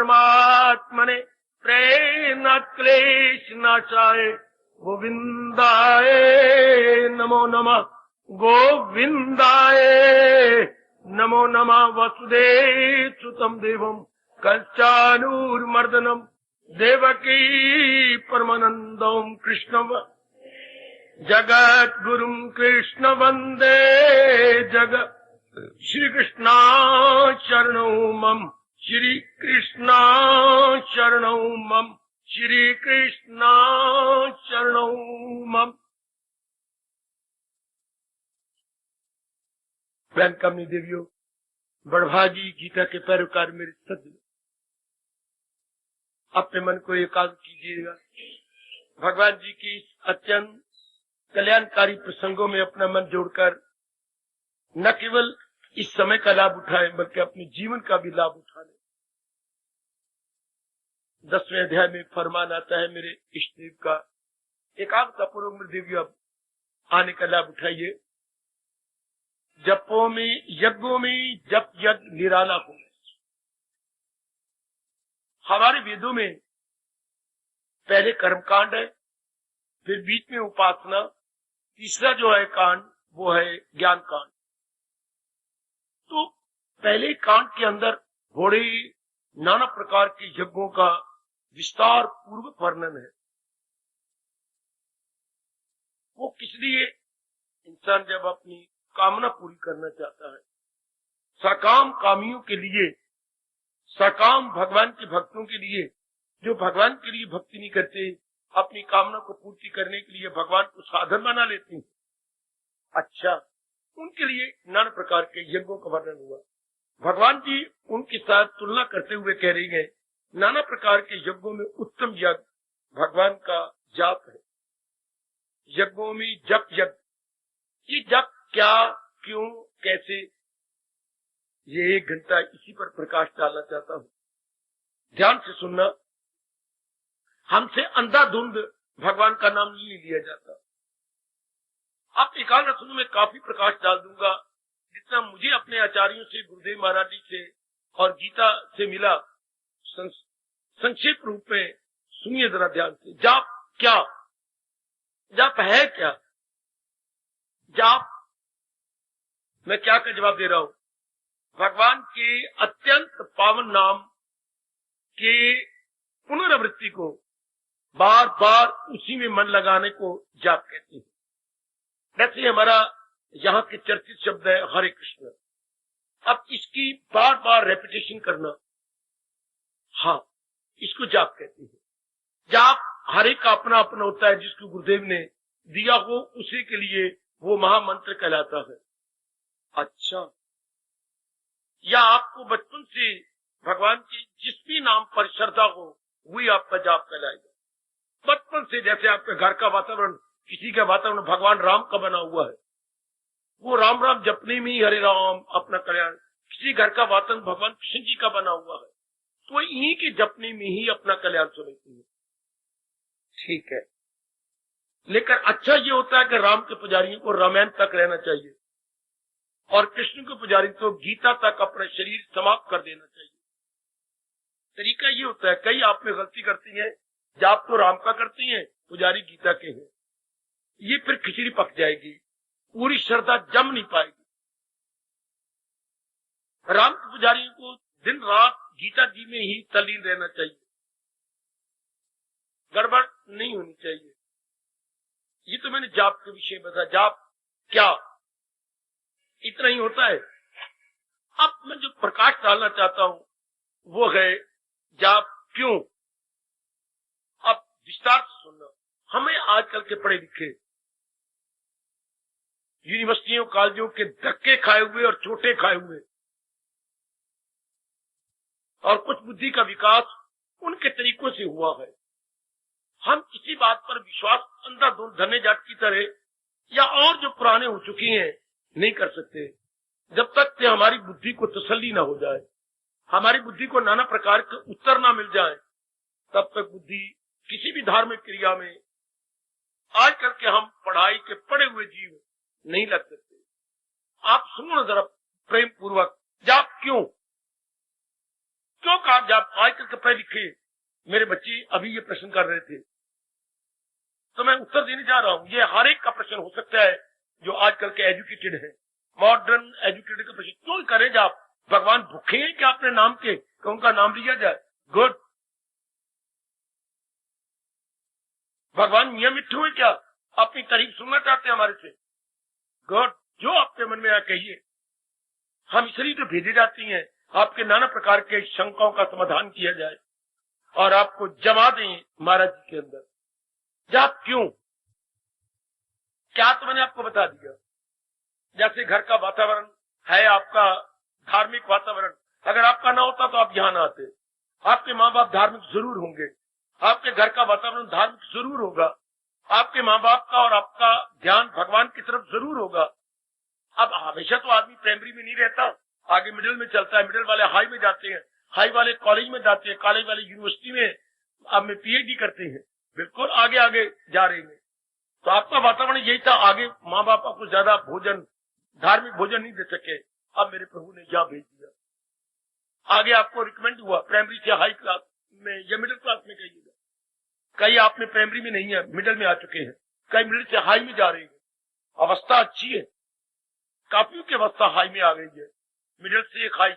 परमात्मने प्रेरणात् क्लेशनाशाय गोविन्दाय नमो नमः। गोविन्दाय नमो नमः। वसुदेव सुतं देवं कंसानुर्मर्दनम् देवकी परमानन्दं कृष्णं जगद्गुरुं कृष्ण वन्दे जगत्। श्री कृष्णा शरणौ मम, श्री कृष्णा शरणौ मम, श्री कृष्णा शरणौ मम। कामनी देवियों, बड़भागी गीता के पैरोकार मेरे सज्जन, अपने मन को एकाग्र कीजिएगा। भगवान जी की अत्यंत कल्याणकारी प्रसंगों में अपना मन जोड़कर न केवल इस समय का लाभ उठाए बल्कि अपने जीवन का भी लाभ उठा ले। 10वें अध्याय में फरमान आता है मेरे इष्ट देव का, एकाग्रता पूर्वक मेरे देवियों अब आने का लाभ उठाइए। जपों में यज्ञों में जप यज्ञ निराला हो। हमारे वेदों में पहले कर्मकांड है, फिर बीच में उपासना, तीसरा जो है कांड वो है ज्ञान कांड। तो पहले कांड के अंदर घोड़े नाना प्रकार के यज्ञों का विस्तार पूर्वक वर्णन है। वो किस लिए? इंसान जब अपनी कामना पूरी करना चाहता है, सकाम कामियों के लिए, सकाम भगवान के भक्तों के लिए, जो भगवान के लिए भक्ति नहीं करते, अपनी कामना को पूर्ति करने के लिए भगवान को साधन बना लेते हैं, अच्छा, उनके लिए नाना प्रकार के यज्ञों का वर्णन हुआ। भगवान जी उनके साथ तुलना करते हुए कह रही हैं, नाना प्रकार के यज्ञों में उत्तम यज्ञ भगवान का जाप है। यज्ञों में जप यज्ञ, ये जप क्या, क्यों, कैसे, ये 1 घंटा इसी पर प्रकाश डालना चाहता हूँ। ध्यान से सुनना। हमसे अंधाधुंध भगवान का नाम नहीं लिया जाता। आप एकाग्र सुनो, मैं काफी प्रकाश डाल दूंगा जितना मुझे अपने आचार्यों से, गुरुदेव महाराज जी से और गीता से मिला। संक्षेप रूप में सुनिए जरा ध्यान से। जाप क्या, जाप है क्या? जाप, मैं क्या का जवाब दे रहा हूं? भगवान के अत्यंत पावन नाम के पुनरावृत्ति को, बार बार उसी में मन लगाने को जाप कहते हैं। वैसे हमारा यहाँ के चर्चित शब्द है हरे कृष्ण। अब इसकी बार बार रेपिटेशन करना, हाँ, इसको जाप कहते हैं। जाप हर एक का अपना अपना होता है, जिसको गुरुदेव ने दिया हो उसी के लिए वो महामंत्र कहलाता है। अच्छा, या आपको बचपन से भगवान के जिस भी नाम पर श्रद्धा हो वही आपका जाप कहलाएगा। बचपन से जैसे आपके घर का वातावरण, किसी का वातावरण भगवान राम का बना हुआ है, वो राम राम जपने में ही हरे राम अपना कल्याण, किसी घर का वातावरण भगवान कृष्ण जी का बना हुआ है तो इन्हीं के जपने में ही अपना कल्याण समझते हैं। ठीक है, लेकिन अच्छा ये होता है कि राम के पुजारियों को रामायण तक रहना चाहिए और कृष्ण के पुजारी को गीता तक अपना शरीर समाप्त कर देना चाहिए। तरीका ये होता है, कई आप में गलती करती हैं, जाप तो राम का करती हैं, पुजारी गीता के हैं, ये फिर खिचड़ी पक जाएगी, पूरी श्रद्धा जम नहीं पाएगी। राम के पुजारियों को दिन रात गीता जी में ही तल्लीन रहना चाहिए, गड़बड़ नहीं होनी चाहिए। ये तो मैंने जाप के विषय में बताया। जाप क्या, इतना ही होता है। अब मैं जो प्रकाश डालना चाहता हूं वो है जाप क्यों। अब विस्तार से सुनना। हमें आजकल के पढ़े लिखे, यूनिवर्सिटियों कॉलेजों के धक्के खाए हुए और चोटें खाए हुए और कुछ बुद्धि का विकास उनके तरीकों से हुआ है, हम किसी बात पर विश्वास अंधाधुंध धन्य जाट की तरह या और जो पुराने हो चुकी हैं नहीं कर सकते जब तक कि हमारी बुद्धि को तसल्ली ना हो जाए, हमारी बुद्धि को नाना प्रकार के उत्तर ना मिल जाए, तब तक बुद्धि किसी भी धार्मिक क्रिया में आज करके हम पढ़ाई के पढ़े हुए जीव नहीं लग सकते। आप सुनो जरा प्रेम पूर्वक, जाप क्यों बच्चों का जब आजकल के पढ़े लिखे मेरे बच्चे अभी ये प्रश्न कर रहे थे, तो मैं उत्तर देने जा रहा हूं। ये हर एक का प्रश्न हो सकता है जो आजकल के एजुकेटेड है, मॉडर्न एजुकेटेड का प्रश्न क्यों करें जब आप भगवान भूखे हैं कि अपने नाम के कि उनका नाम लिया जाए? गुड। भगवान मियां मिट्ठू है क्या? अपनी तारीफ सुनना चाहते हैं हमारे से? गुड। जो आपके मन में आ कहिए, हम इसलिए तो भेजे जाती हैं आपके नाना प्रकार के शंकाओं का समाधान किया जाए और आपको जमा दें महाराज जी के अंदर। जब क्यों क्या तो मैंने आपको बता दिया। जैसे घर का वातावरण है आपका धार्मिक वातावरण, अगर आपका ना होता तो आप यहाँ ना आते। आपके माँ बाप धार्मिक जरूर होंगे, आपके घर का वातावरण धार्मिक जरूर होगा, आपके माँ बाप का और आपका ध्यान भगवान की तरफ जरूर होगा। अब हमेशा तो आदमी प्राइमरी में नहीं रहता, आगे मिडिल में चलता है, मिडिल वाले हाई में जाते हैं, हाई वाले कॉलेज में जाते हैं, कॉलेज वाले यूनिवर्सिटी में अब में पीएचडी करते हैं, बिल्कुल आगे आगे जा रहे हैं। तो आपका वातावरण यही था। आगे माँ बाप आपको ज्यादा भोजन, धार्मिक भोजन नहीं दे सके, अब मेरे प्रभु ने यहाँ भेज दिया। आगे आपको रिकमेंड हुआ प्राइमरी से हाई क्लास में या मिडिल क्लास में कहिएगा। कई आपने प्राइमरी में नहीं है, मिडिल में आ चुके हैं, कई मिडिल से हाई में जा रहे हैं। अवस्था अच्छी है, काफी की अवस्था हाई में आ गई है। मिडिल से एक हाई,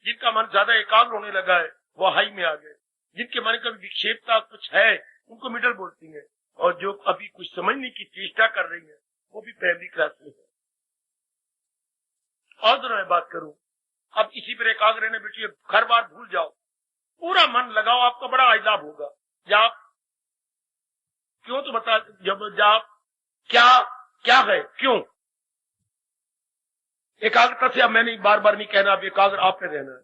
जिनका मन ज्यादा एकाग्र होने लगा है वो हाई में आ गए। जिनके मन का विक्षेपता कुछ है उनको मिडिल बोलती है, और जो अभी कुछ समझने की चेष्टा कर रही है वो भी प्राइमरी क्लास में है। और दोनों मैं बात करूं, अब इसी पर एकाग्र रहने बैठिए, घर बार भूल जाओ, पूरा मन लगाओ, आपका बड़ा लाभ होगा। जब क्यों तो बता, जब आप क्या है क्यों एकाग्रता से, अब मैंने बार बार नहीं कहना, अब एकाग्र आपने रहना है।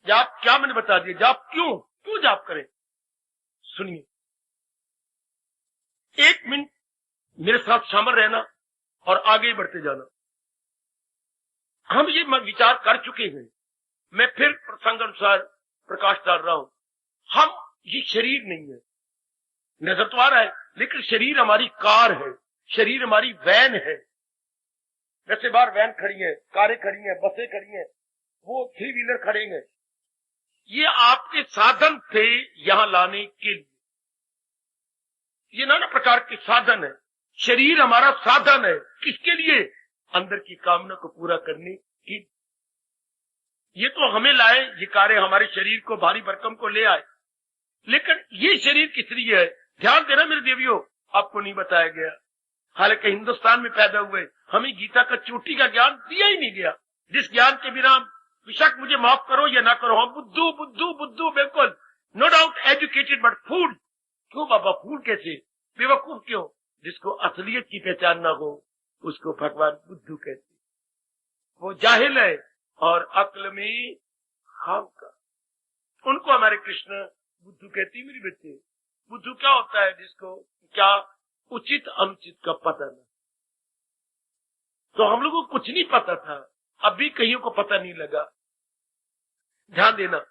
जाप क्या मैंने बता दिया, जाप क्यों जाप करें, सुनिए। 1 मिनट मेरे साथ शामिल रहना और आगे बढ़ते जाना। हम ये विचार कर चुके हैं, मैं फिर प्रसंग अनुसार प्रकाश डाल रहा हूं। हम ये शरीर नहीं है, नजर तो आ रहा है, लेकिन शरीर हमारी कार है, शरीर हमारी वैन है। जैसे बाहर वैन खड़ी है, कारें खड़ी हैं, बसें खड़ी हैं, वो 3 व्हीलर खड़े हैं, ये आपके साधन थे यहां लाने के लिए। ये नाना प्रकार के साधन है। शरीर हमारा साधन है, किसके लिए? अंदर की कामना को पूरा करने की। ये तो हमें लाए, ये कारें हमारे शरीर को, भारी भरकम को ले आए, लेकिन ये शरीर किस लिए है? ध्यान देना मेरे देवियों, आपको नहीं बताया गया। हालांकि हिंदुस्तान में पैदा हुए, हमें गीता का चोटी का ज्ञान दिया ही नहीं गया, जिस ज्ञान के बिना, बेशक मुझे माफ करो या ना करो, हम बुद्धू बुद्धू बुद्धू, बिल्कुल नो डाउट एजुकेटेड बट फूल। क्यों बाबा फूल कैसे, बेवकूफ क्यों? जिसको असलियत की पहचान ना हो उसको भगवान बुद्धू कहते, वो जाहिल है और अक्ल में खाम का। उनको हमारे कृष्ण बुद्धू कहती। मेरी बच्चे, बुद्धू क्या होता है? जिसको क्या उचित अनुचित का पता नहीं। तो हम लोगों को कुछ नहीं पता था, अब भी कईयों को पता नहीं लगा। ध्यान देना,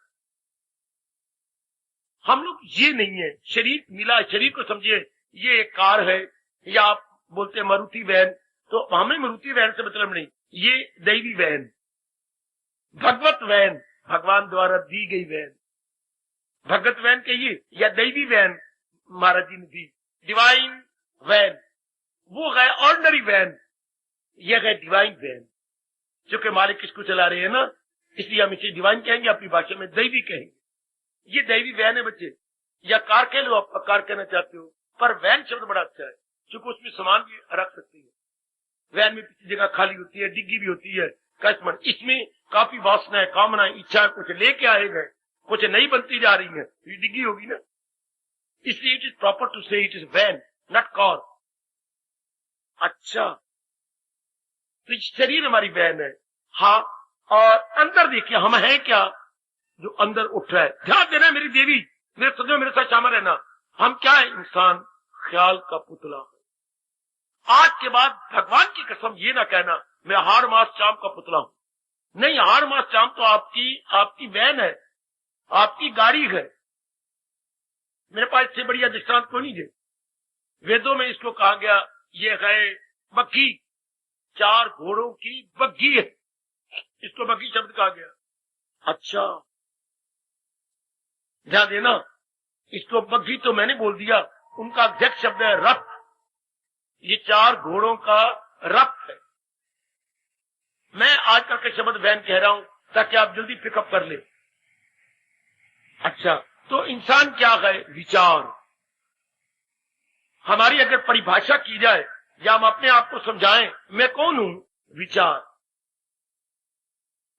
हम लोग ये नहीं है, शरीर मिला, शरीर को समझिए ये एक कार है, या आप बोलते हैं मारुति वैन, तो हमें मारुति वैन से मतलब नहीं, ये दैवी वैन, भगवत वैन, भगवान द्वारा दी गई वैन, भगवत वैन कहिए या दैवी वैन महाराज जी ने दी, डिवाइन वैन। वो है ऑर्डिनरी वैन, यह है डिवाइन वैन। जो कि मालिक किसको चला रहे हैं ना, इसलिए हम इसे डिवाइन कहेंगे, अपनी भाषा में दैवी कहेंगे। ये दैवी वैन है बच्चे, या कार कह लो, आप कार कहना चाहते हो, पर वैन शब्द बड़ा अच्छा है, क्योंकि उसमें सामान भी रख सकती है। वैन में पीछे जगह खाली होती है, डिग्गी भी होती है, कस्टमर, इसमें काफी वासना है, कामना, इच्छा, कुछ लेके आए गए, कुछ नई बनती जा रही है, ये डिग्गी होगी ना। इसलिए इट इज प्रॉपर टू से it is when, not car. अच्छा, तो शरीर हमारी वैन है। हाँ, और अंदर देखिए हम हैं क्या, जो अंदर उठ रहा है। ध्यान देना मेरी देवी, मेरे सदैव मेरे साथ शामिल रहना। हम क्या है? इंसान ख्याल का पुतला। आज के बाद भगवान की कसम ये ना कहना मैं हर मास शाम का पुतला हूं। नहीं, हर मास शाम तो आपकी वैन है, आपकी गाड़ी है। मेरे पास इससे बढ़िया दृष्टांत को नहीं है। वेदों में इसको कहा गया, ये है बग्घी, 4 घोड़ों की बग्घी है, इसको बग्घी शब्द कहा गया। अच्छा, ध्यान देना, इसको बग्घी तो मैंने बोल दिया, उनका एग्जैक्ट शब्द है रथ। ये 4 घोड़ों का रथ है। मैं आजकल के शब्द वैन कह रहा हूं ताकि आप जल्दी पिकअप कर ले। अच्छा, तो इंसान क्या है? विचार। हमारी अगर परिभाषा की जाए या हम अपने आप को समझाएं, मैं कौन हूं? विचार।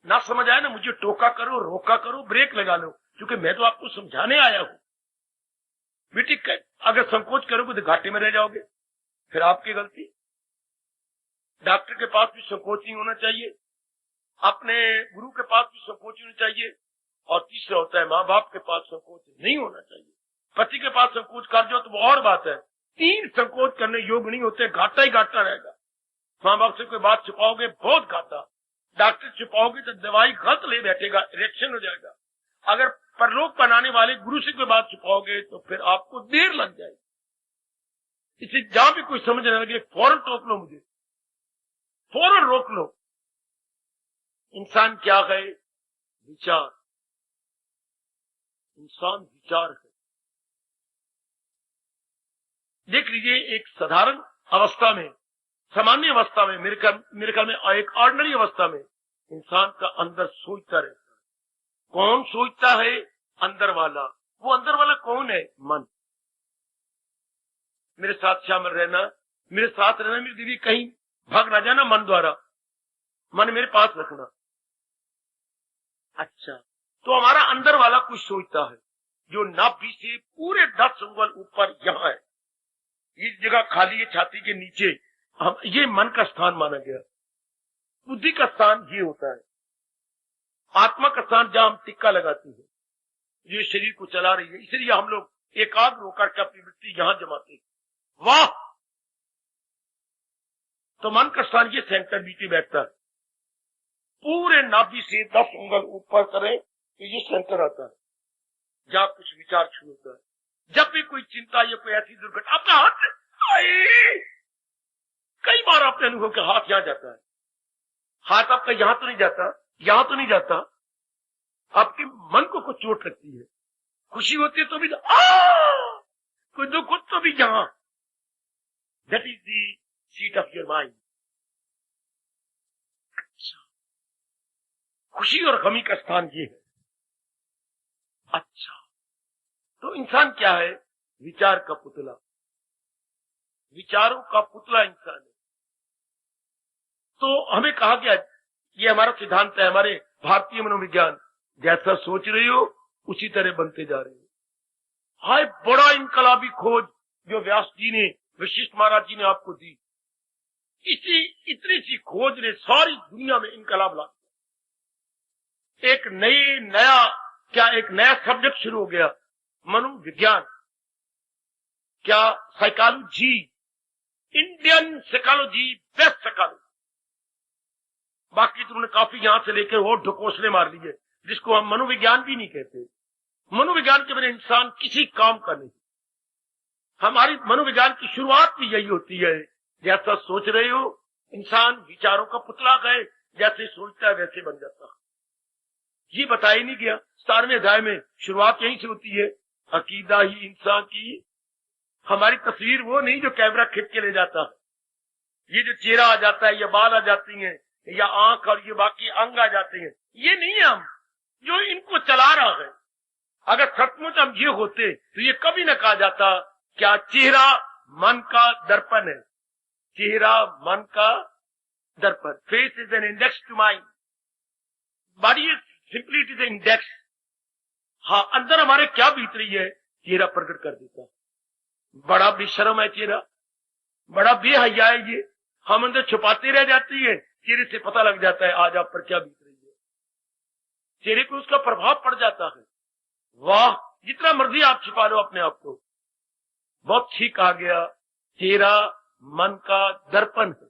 ना समझ आए ना, मुझे टोका करो, रोका करो, ब्रेक लगा लो, क्योंकि मैं तो आपको समझाने आया हूं। बेटी, अगर संकोच करोगे तो घाटे में रह जाओगे, फिर आपकी गलती। डॉक्टर के पास भी संकोच नहीं होना चाहिए, अपने गुरु के पास भी संकोच होना चाहिए, और तीसरा होता है माँ बाप के पास संकोच नहीं होना चाहिए। पति के पास संकोच कर जाओ तो वो और बात है, 3 संकोच करने योग्य नहीं होते, घाटा ही घाटा रहेगा। माँ बाप से कोई बात छुपाओगे, बहुत घाटा। डॉक्टर छुपाओगे तो दवाई गलत ले बैठेगा, रिएक्शन हो जाएगा। अगर परलोक बनाने वाले गुरु से कोई बात छुपाओगे तो फिर आपको देर लग जाएगी। इसे जहां भी कोई समझने लगे फौरन टोक लो, मुझे फौरन रोक लो। इंसान क्या है? विचार। इंसान विचार है। देख लीजिए, एक साधारण अवस्था में, सामान्य अवस्था में, मेरे ख्याल में एक ऑर्डिनरी अवस्था में इंसान का अंदर सोचता रहता है। कौन सोचता है? अंदर वाला। वो अंदर वाला कौन है? मन। मेरे साथ शामिल रहना, मेरे साथ रहना, मेरी दीदी कहीं भाग ना जाना मन द्वारा, मन मेरे पास रखना। अच्छा, तो हमारा अंदर वाला कुछ सोचता है, जो नाभि से पूरे 10 उंगल ऊपर यहां है, इस जगह खाली है छाती के नीचे, हम ये मन का स्थान माना गया। बुद्धि का स्थान ये होता है, आत्मा का स्थान जहां हम टिक्का लगाती है, जो शरीर को चला रही है। इसलिए हम लोग एकाग्र होकर के अपनी वृत्ति यहां जमाते हैं। वाह! तो मन का स्थान ये सेंटर बीच में बैठता है, पूरे नाभि से 10 उंगल ऊपर करें तो ये सेंटर आता है, जहां कुछ विचार शुरू होता है। जब भी कोई चिंता या कोई ऐसी दुर्घटना, आपका हाथ कई बार आपने अनुभव के हाथ यहां जाता है, हाथ आपका यहां तो नहीं जाता, यहां तो नहीं जाता, आपके मन को कुछ चोट लगती है, खुशी होती है तो भी कोई दुख हो तो भी यहां। That is the seat of your mind. अच्छा, खुशी और गमी का स्थान ये है। अच्छा, तो इंसान क्या है? विचार का पुतला, विचारों का पुतला इंसान है। तो हमें कहा गया, ये हमारा सिद्धांत है, हमारे भारतीय मनोविज्ञान, जैसा सोच रही हो उसी तरह बनते जा रहे हो। हाय, बड़ा इनकलाबी खोज जो व्यास जी ने, वशिष्ठ महाराज जी ने आपको दी। इतनी सी खोज ने सारी दुनिया में इनकलाब ला दिया। एक नया सब्जेक्ट शुरू हो गया, मनोविज्ञान। क्या? Psychology, Indian psychology, best psychology. बाकी तुमने काफी यहां से लेकर और ढकोसले मार लिए, जिसको हम मनोविज्ञान भी नहीं कहते। मनोविज्ञान के बिना इंसान किसी काम का नहीं। हमारी मनोविज्ञान की शुरुआत भी यही होती है, जैसा सोच रहे हो, इंसान विचारों का पुतला है, जैसे सोचता है वैसे बन जाता है। ये बताया नहीं गया 17वें अध्याय में, शुरुआत यहीं से होती है, अकीदा ही इंसान की। हमारी तस्वीर वो नहीं जो कैमरा खींच के ले जाता है। ये जो चेहरा आ जाता है, या बाल आ जाती हैं, या आंख और ये बाकी अंग आ जाते हैं, ये नहीं है हम जो इनको चला रहा है। अगर सचमुच हम ये होते तो ये कभी न कहा जाता क्या चेहरा मन का दर्पण है। चेहरा मन का दर्पण, face is an index to mind, body is simply it is an index. हाँ, अंदर हमारे क्या बीत रही है चेहरा प्रकट कर देता है। बड़ा बेशर्म है चेहरा, बड़ा बेहया है ये, हम अंदर छुपाते रह जाती है, चेहरे से पता लग जाता है आज आप पर क्या बीत रही है, चेहरे को उसका प्रभाव पड़ जाता है। वाह, जितना मर्जी आप छिपा लो अपने आप को। बहुत ठीक कहा गया, चेहरा मन का दर्पण है।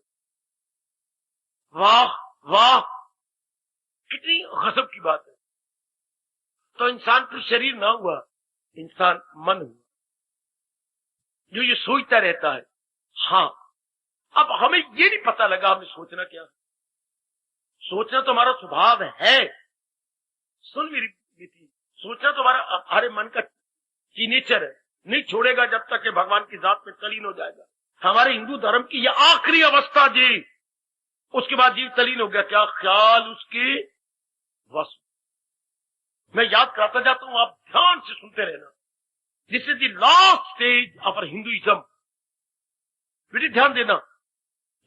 वाह वाह, कितनी गजब की बात है। तो इंसान फिर शरीर ना हुआ, इंसान मन हुआ, जो ये सोचता रहता है। हाँ, अब हमें ये नहीं पता लगा हमें सोचना क्या है। सोचना तो हमारा स्वभाव है, सुन मेरी बेटी, सोचना तो हमारे मन का नेचर है, नहीं छोड़ेगा जब तक कि भगवान की जात में तलीन हो जाएगा। हमारे हिंदू धर्म की यह आखिरी अवस्था जी, उसके बाद जीव तलीन हो गया, क्या ख्याल उसके बस। मैं याद कराता जाता हूं, आप ध्यान से सुनते रहना। This is the last stage of Hinduism. बेटे ध्यान देना,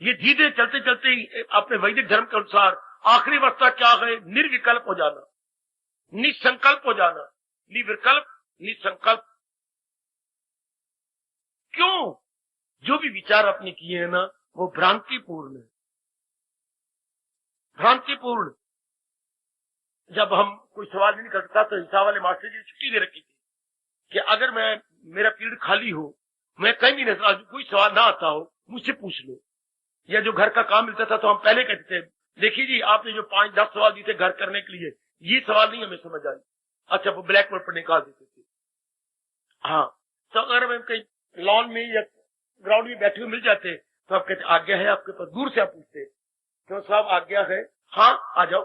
ये धीरे चलते चलते अपने वैदिक धर्म के अनुसार आखिरी अवस्था क्या है? निर्विकल्प हो जाना, निसंकल्प हो जाना, निर्विकल्प निसंकल्प। क्यों? जो भी विचार आपने किए हैं ना, वो भ्रांतिपूर्ण है, भ्रांतिपूर्ण। जब हम कोई सवाल नहीं कर सकता तो हिसाब वाले मास्टर जी ने छुट्टी दे रखी थी कि अगर मेरा पीरियड खाली हो, मैं कहीं भी नहीं, कोई सवाल ना आता हो, मुझसे पूछ लो। या जो घर का काम मिलता था तो हम पहले कहते थे, देखिए जी आपने जो 5-10 सवाल दिए थे घर करने के लिए, ये सवाल नहीं हमें समझ आए। अच्छा, वो ब्लैक बोर्ड पर निकाल देते थे। हाँ, तो अगर हम कहीं लॉन में या ग्राउंड में बैठे हुए मिल जाते तो आप कहते आज्ञा है आपके पास? दूर से आप पूछते, क्यों साहब आज्ञा है? हाँ आ जाओ,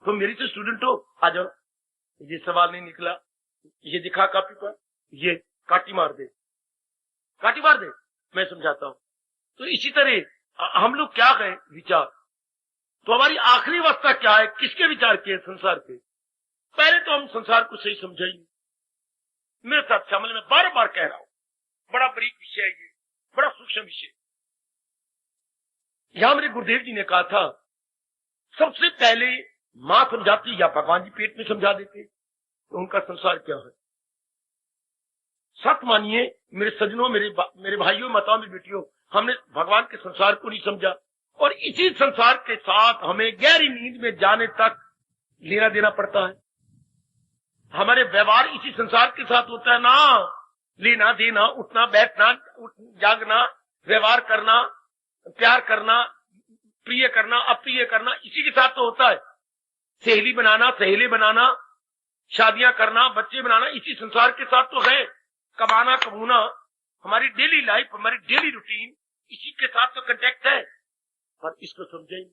तुम मेरी तो स्टूडेंट हो, आ जाओ। ये सवाल नहीं निकला, ये दिखा कॉपी पर, ये काटी मार दे, काटी मार दे, मैं समझाता हूं। तो इसी तरह हम लोग क्या है विचार, तो हमारी आखिरी अवस्था क्या है? किसके विचार के? संसार के। पहले तो हम संसार को सही समझेंगे। मेरे साथ शामिल, मैं बार बार कह रहा हूं, बड़ा बरीक विषय है ये, बड़ा सूक्ष्म विषय। यहां मेरे गुरुदेव जी ने कहा था, सबसे पहले मां समझाती या भगवान जी पेट में समझा देते तो उनका संसार क्या है। सत मानिए मेरे सज्जनों, मेरे भाइयों, माताओं, मेरी बेटियों, हमने भगवान के संसार को नहीं समझा, और इसी संसार के साथ हमें गहरी नींद में जाने तक लेना देना पड़ता है। हमारे व्यवहार इसी संसार के साथ होता है ना, लेना देना, उठना बैठना, जागना, व्यवहार करना, प्यार करना, प्रिय करना, अप्रिय करना, इसी के साथ तो होता है। सहेली बनाना, सहेले बनाना, शादियां करना, बच्चे बनाना, इसी संसार के साथ तो है। कमाना, कमाना, हमारी डेली लाइफ, हमारी डेली रूटीन इसी के साथ तो कंटेक्ट है। पर इसको समझें,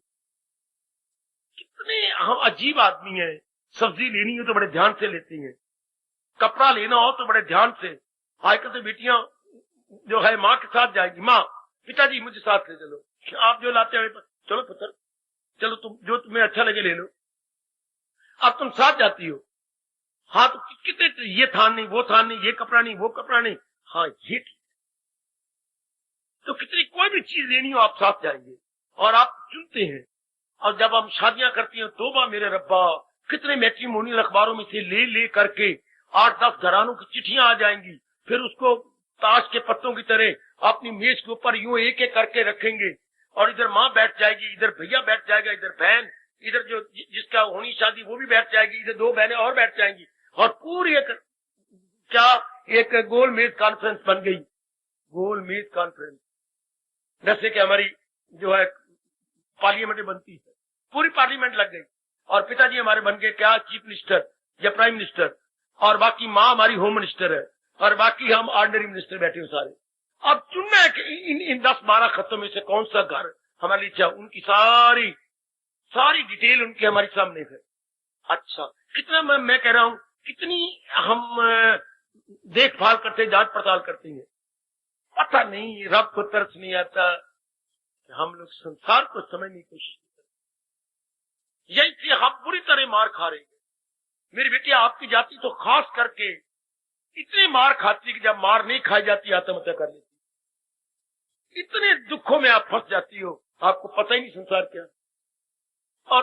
कितने हम अजीब आदमी हैं। सब्जी लेनी हो तो बड़े ध्यान से लेती हैं, कपड़ा लेना हो तो बड़े ध्यान से। आजकल तो बेटियां जो है माँ के साथ जाएगी, माँ पिताजी मुझे साथ ले चलो, आप जो लाते हो चलो पुत्र, चलो तुम जो तुम्हें अच्छा लगे ले लो। अब तुम साथ जाती हो, हाँ तो कितने, ये थान नहीं, वो थान नहीं, ये कपड़ा नहीं, वो कपड़ा नहीं, हाँ ये ठीक। तो कितनी कोई भी चीज लेनी हो आप साथ जाएंगे और आप चुनते हैं। और जब हम शादियां करती हैं, तोबा मेरे रब्बा, कितने मैट्रिमोनियल अखबारों में से ले करके 8-10 घरानों की चिट्ठियां आ जाएंगी, फिर उसको ताश के पत्तों की तरह अपनी मेज के ऊपर यूं एक एक करके रखेंगे, और इधर माँ बैठ जाएगी, इधर भैया बैठ जाएगा, इधर बहन, इधर जो जिसका होनी शादी वो भी बैठ जाएगी, इधर 2 बहनें और बैठ जाएंगी, और पूरी एक गोल मेज कॉन्फ्रेंस बन गई। गोल मेज कॉन्फ्रेंस, जैसे कि हमारी जो है पार्लियामेंट बनती है, पूरी पार्लियामेंट लग गई, और पिताजी हमारे बन गए क्या, चीफ मिनिस्टर या प्राइम मिनिस्टर, और बाकी माँ हमारी होम मिनिस्टर है, और बाकी हम ऑर्डिनरी मिनिस्टर बैठे हो सारे। अब चुनना है कि इन 10-12 खतों में से कौन सा घर हमारे लिए चाहिए। उनकी सारी डिटेल उनके हमारे सामने है। अच्छा, कितना मैं कह रहा हूं, कितनी हम देखभाल करते, जांच पड़ताल करते हैं। पता नहीं रब को तरस नहीं आता, हम लोग संसार को समझने की कोशिश करते, यही हम बुरी तरह मार खा रहे हैं। मेरी बेटी, आपकी जाति तो खास करके इतनी मार खाती कि जब मार नहीं खाई जाती आत्महत्या कर लेती। इतने दुखों में आप फंस जाती हो, आपको पता ही नहीं संसार क्या। और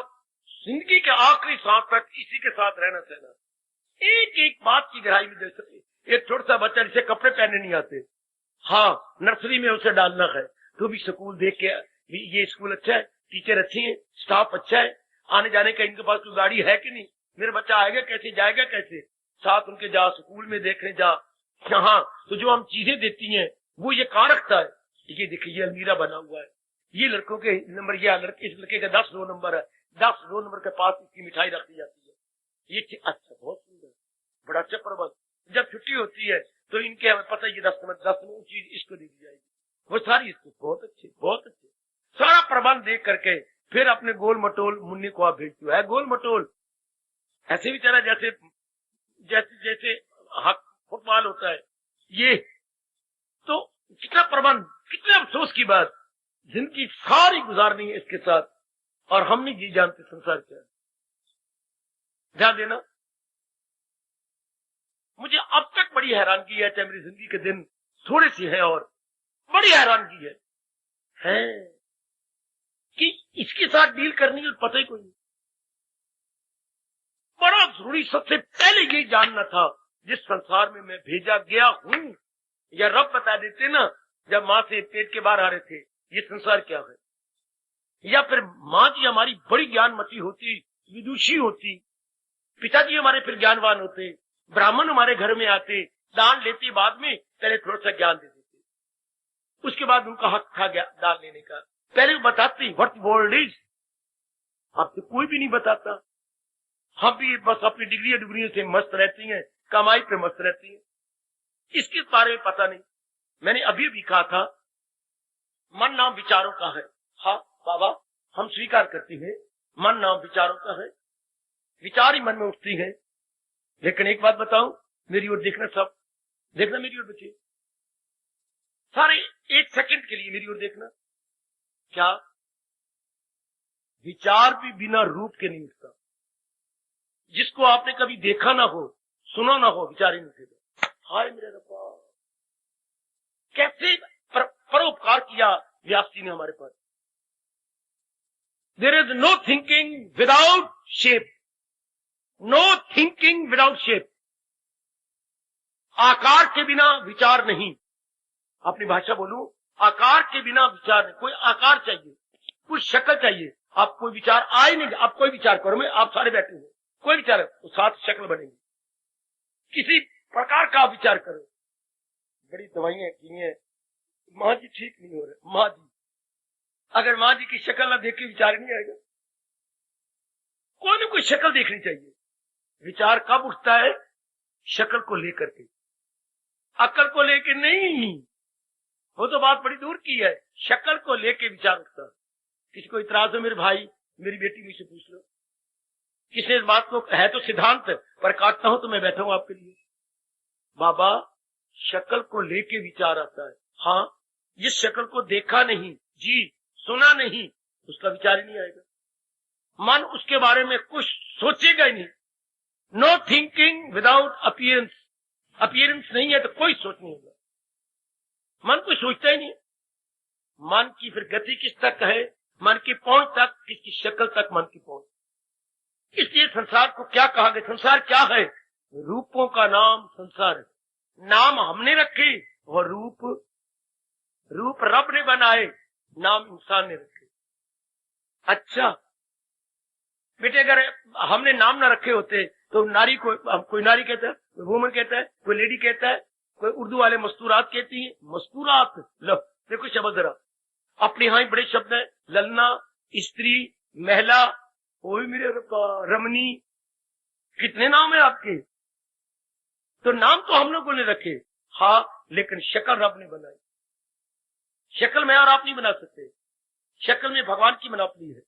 जिंदगी के आखिरी सांस तक इसी के साथ रहना सहना, एक एक बात की गहराई में देख सकते। एक छोटा सा बच्चा जिसे कपड़े पहनने नहीं आते, हाँ नर्सरी में उसे डालना है तो भी स्कूल देख के, ये स्कूल अच्छा है, टीचर अच्छी है, स्टाफ अच्छा है, आने जाने का इनके पास कोई गाड़ी है कि नहीं, मेरा बच्चा आएगा कैसे, जाएगा कैसे, साथ उनके जा, स्कूल में देखने जा। हाँ, तो जो हम चीजें देती हैं वो ये कहाँ रखता है, ये देखिए ये अलमीरा बना हुआ है, ये लड़कों के नंबर, ये इस लड़के का 10 रो नंबर है, 10 रो नंबर के पास इसकी मिठाई रखी जाती है। ये अच्छा, बहुत सुंदर, बड़ा अच्छा प्रबंध। जब छुट्टी होती है तो इनके हमें पता है ये 10 नंबर चीज इसको दे दी जाएगी, वो सारी इसको, बहुत अच्छे सारा प्रबंध देख करके फिर अपने गोल मटोल मुन्नी को आप भेजते हो। है गोल मटोल, ऐसे बेचारा जैसे जैसे जैसे फुटबॉल होता है, ये तो कितना प्रबंध, कितने अफसोस की बात, जिंदगी सारी गुजारनी है इसके साथ, और हम नहीं जी जानते संसार क्या है। ध्यान देना, मुझे अब तक बड़ी हैरानगी है, चाहे मेरी जिंदगी के दिन थोड़े सी है, और बड़ी हैरानगी है कि इसके साथ डील करनी है पता ही कोई नहीं। बड़ा जरूरी सबसे पहले यही जानना था, जिस संसार में मैं भेजा गया हूं, या रब बता देते ना जब माँ से पेट के बाहर आ रहे थे, ये संसार क्या है। या फिर माँ जी हमारी बड़ी ज्ञानमती होती, विदुषी होती, पिताजी हमारे फिर ज्ञानवान होते, ब्राह्मण हमारे घर में आते, दान लेते, बाद में पहले थोड़ा सा ज्ञान दे देते, उसके बाद उनका हक था दान लेने का। पहले बताते व्हाट वर्ल्ड इज, अब तो कोई भी नहीं बताता। हम भी बस अपनी डिग्रियों से मस्त रहती हैं, कमाई पे मस्त रहती हैं, इसके बारे में पता नहीं। मैंने अभी भी कहा था मन नाम विचारों का है। हाँ बाबा, हम स्वीकार करते हैं मन नाम विचारों का है, विचार ही मन में उठती है। लेकिन एक बात बताऊं, मेरी ओर देखना, सब देखना मेरी ओर बच्चे, सारे एक सेकंड के लिए मेरी ओर देखना। क्या विचार भी बिना रूप के नहीं उठता? जिसको आपने कभी देखा ना हो, सुना ना हो, विचार ही नहीं उठेगा। हाय मेरे रब्बा, कैसे परोपकार किया व्यास जी ने हमारे पास। There is no thinking without shape, no thinking without shape. आकार के बिना विचार नहीं। अपनी भाषा बोलूं, आकार के बिना विचार नहीं। कोई आकार चाहिए, कुछ शक्ल चाहिए। आप कोई विचार आए नहीं, आप कोई विचार करो, मैं आप सारे बैठे हुए, कोई विचार है तो साथ शक्ल बनेगी। किसी प्रकार का विचार करो। बड़ी दवाइयां की हैं, माँ जी ठीक नहीं हो रहे, माँ जी, अगर माँ जी की शक्ल ना देख के विचार नहीं आएगा। कोई ना कोई शक्ल देखनी चाहिए। विचार कब उठता है? शक्ल को लेकर के, अकल को लेकर नहीं। वो तो बात बड़ी दूर की है, शक्ल को लेके विचार उठता है। किसी को इतराज हो, मेरे भाई मेरी बेटी मुझसे पूछ लो, किसने इस बात को, है तो सिद्धांत पर काटता हूं तो मैं बैठा हूं आपके लिए। बाबा, शक्ल को लेके विचार आता है। हाँ, जिस शक्ल को देखा नहीं, जी सुना नहीं, उसका विचार ही नहीं आएगा। मन उसके बारे में कुछ सोचेगा ही नहीं। No thinking without appearance. Appearance नहीं है तो कोई सोच नहीं होगा। मन कोई सोचता ही नहीं। मन की फिर गति किस तक है? मन की पहुंच तक, किसकी शक्ल तक मन की पहुंच। इसलिए संसार को क्या कहा गया? संसार क्या है? रूपों का नाम संसार है। नाम हमने रखे और रूप रब ने बनाए, नाम इंसान ने रखे। अच्छा बेटे, अगर हमने नाम ना रखे होते तो नारी को कोई नारी कहता है, कोई वुमन कहता है, कोई लेडी कहता है, कोई उर्दू वाले मस्तूरात कहती है। मस्तूरात, लो देखो शब्द जरा, अपने यहाँ ही बड़े शब्द है, ललना, स्त्री, महिला, वो भी मेरे रमनी, कितने नाम है आपके। तो नाम तो हम लोगों ने रखे, हाँ, लेकिन शक्ल रब ने बनाई। शक्ल मैं और आप नहीं बना सकते, शक्ल में भगवान की मनापली है।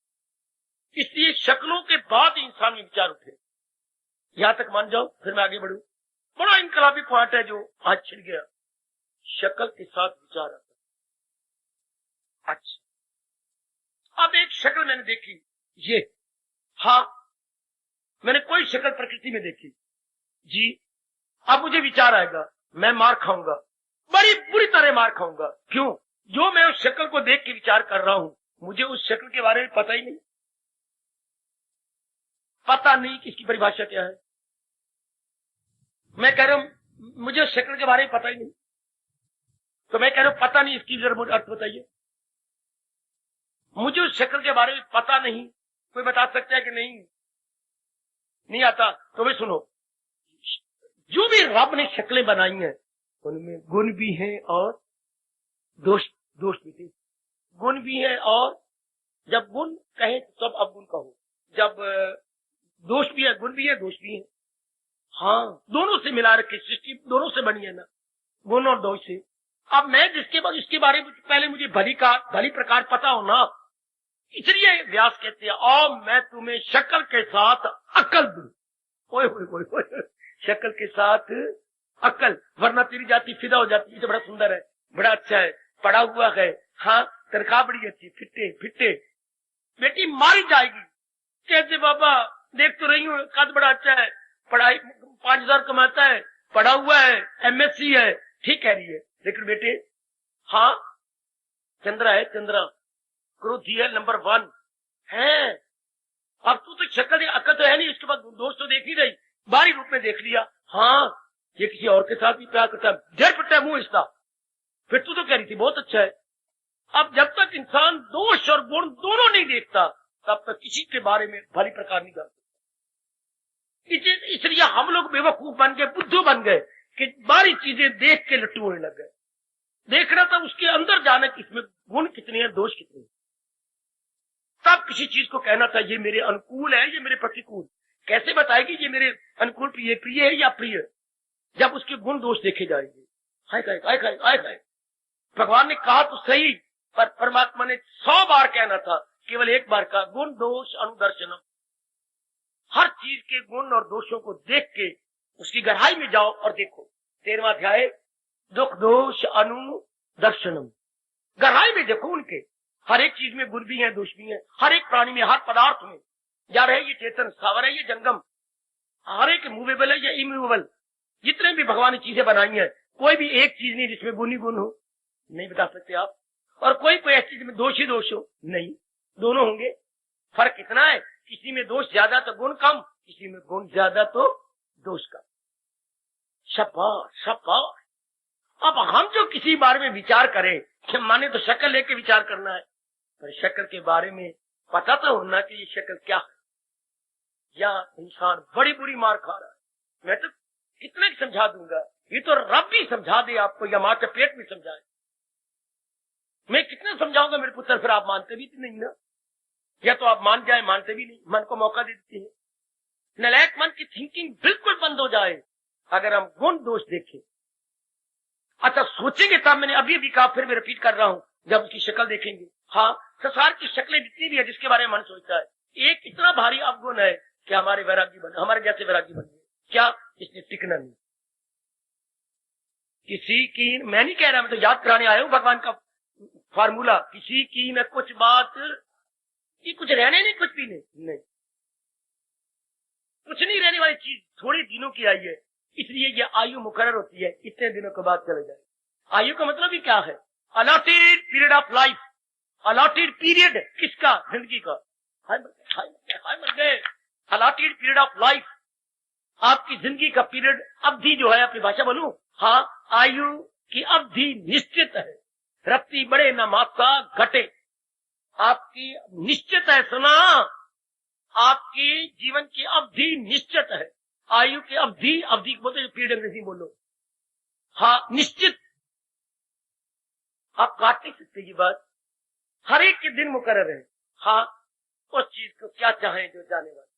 इसलिए शक्लों के बाद इंसान में विचार उठे। यहां तक मान जाओ, फिर मैं आगे बढ़ू। बड़ा इनकलाबी पॉइंट है जो आज छिड़ गया। शक्ल के साथ विचार आता है। अच्छा, अब एक शक्ल मैंने देखी, ये, हाँ, मैंने कोई शक्ल प्रकृति में देखी जी, अब मुझे विचार आएगा, मैं मार खाऊंगा, बड़ी बुरी तरह मार खाऊंगा। क्यों? जो मैं उस शक्ल को देख के विचार कर रहा हूं, मुझे उस शक्ल के बारे में पता ही नहीं। पता नहीं कि इसकी परिभाषा क्या है। मैं कह रहा हूं मुझे उस शक्ल के बारे में पता ही नहीं, तो मैं कह रहा हूं पता नहीं, इसकी जरा मुझे अर्थ बताइए। मुझे उस शक्ल के बारे में पता नहीं, कोई बता सकता है कि नहीं आता? तो भाई सुनो, जो भी रब ने शक्लें बनाई हैं, उनमें गुण भी हैं और दोष भी थे। गुण भी है, और जब गुण कहे तो सब अवगुण कहो, जब दोष भी है, गुण भी है, दोष भी है। हाँ, दोनों से मिला रखे, सृष्टि दोनों से बनी है ना, गुण और दोष से। अब मैं इसके बारे में पहले मुझे भली प्रकार पता हो ना, इसलिए व्यास कहते हैं, और मैं तुम्हें शक्ल के साथ अकल दूं। ओए ओए ओए ओए, शक्ल के साथ अक्ल, वरना तेरी जाति फिदा हो जाती। तो बड़ा सुंदर है, बड़ा अच्छा है, पढ़ा हुआ है, हाँ तनख्वाह बड़ी अच्छी, फिट्टे फिट्टे, बेटी मारी जाएगी। कैसे बाबा, देख तो रही हूँ, कद बड़ा अच्छा है, पढ़ाई 5,000 कमाता है, पढ़ा हुआ है, MSc है, ठीक कह रही है। लेकिन बेटे, हाँ चंद्रा है, चंद्रा क्रोधी है, नंबर 1 है। अब तू तो शक्ल अक्ल तो है नहीं, उसके बाद दोस्त तो देख नहीं रही, बाहरी रूप में देख लिया, हाँ ये किसी और के साथ भी प्यार करता है, जड़ पिटता है मुंह इसका। फिर तू तो कह रही थी बहुत अच्छा है। अब जब तक इंसान दोष और गुण दोनों नहीं देखता, तब तक किसी के बारे में भली प्रकार नहीं करता। इसलिए हम लोग बेवकूफ बन गए, बुद्धू बन गए कि बारी चीजें देख के लट्टू होने लग गए। देखना था उसके अंदर जाना कि इसमें गुण कितने हैं, दोष कितने हैं, तब किसी चीज को कहना था ये मेरे अनुकूल है, ये मेरे प्रतिकूल। कैसे बताएगी ये मेरे अनुकूल प्रिय प्रिय है या प्रिय, जब उसके गुण दोष देखे जाएंगे। हाय हाय हाय हाय हाय हाय। भगवान ने कहा तो सही, पर परमात्मा ने 100 बार कहना था, केवल एक बार का। गुण दोष अनुदर्शनम, हर चीज के गुण और दोषों को देख के उसकी गहराई में जाओ और देखो। 13वां अध्याय, दुख दोष अनुदर्शनम, गहराई में देखो उनके। हर एक चीज में गुण भी है, दोष भी है, हर एक प्राणी में, हर पदार्थ में। या रहे ये चेतन, स्थावर है, ये जंगम, हर एक मूवेबल है या इमूवेबल। जितने भी भगवान ने चीजें बनाई हैं, कोई भी एक चीज नहीं जिसमें गुण ही गुण हो, नहीं बता सकते आप। और कोई ऐसी चीज में दोष ही दोष हो, नहीं, दोनों होंगे। फर्क कितना है, किसी में दोष ज्यादा तो गुण कम, किसी में गुण ज्यादा तो दोष कम। शाबाश शाबाश। अब हम जो किसी बारे में विचार करें, माने तो शक्ल लेके विचार करना है, पर शक्ल के बारे में पता तो होना कि ये शक्ल क्या है। या इंसान बड़ी बुरी मार खा रहा है, मैं तो कितने समझा दूंगा, ये तो रब भी समझा दे आपको, या माँ के पेट में समझाए। मैं कितना समझाऊंगा मेरे पुत्र, फिर आप मानते भी नहीं ना, या तो आप मान जाए, मानते भी नहीं, मन को मौका दे देते हैं। नलायक मन की थिंकिंग बिल्कुल बंद हो जाए अगर हम गुण दोष देखें। अच्छा सोचेंगे तब, मैंने अभी भी कहा, फिर मैं रिपीट कर रहा हूं, जब उसकी शक्ल देखेंगे। हाँ, संसार की शक्लें जितनी भी है जिसके बारे में मन सोचता है, एक इतना भारी अवगुण है कि हमारे वैरागी बने, हमारे जैसे वैरागी बने। क्या? इसने टिकना नहीं। किसी की, मैं नहीं कह रहा, मैं तो याद कराने आया हूं भगवान का फार्मूला, किसी की न कुछ बात, ये कुछ रहने नहीं, कुछ भी नहीं, कुछ नहीं रहने वाली चीज थोड़ी दिनों की आई है, इसलिए ये आयु मुकर्रर होती है, इतने दिनों के बाद चले जाए। आयु का मतलब ही क्या है? Allotted period of life. Allotted period किसका? जिंदगी का। हाय मर गए। अलॉटेड पीरियड ऑफ लाइफ, आपकी जिंदगी का पीरियड, अवधि जो है, अपनी भाषा बोलूं, हाँ, आयु की अवधि निश्चित है। रत्ती बड़े न मात्रा घटे, आपकी निश्चित है। सुना, आपकी जीवन की अवधि निश्चित है। आयु की अवधि, अवधि बोलते पीरियड अंग्रेजी बोलो, हाँ निश्चित, आप काट नहीं सकते ये बात। हर एक के दिन मुकर्रर है। हाँ, उस चीज को क्या चाहें जो जाने वाले,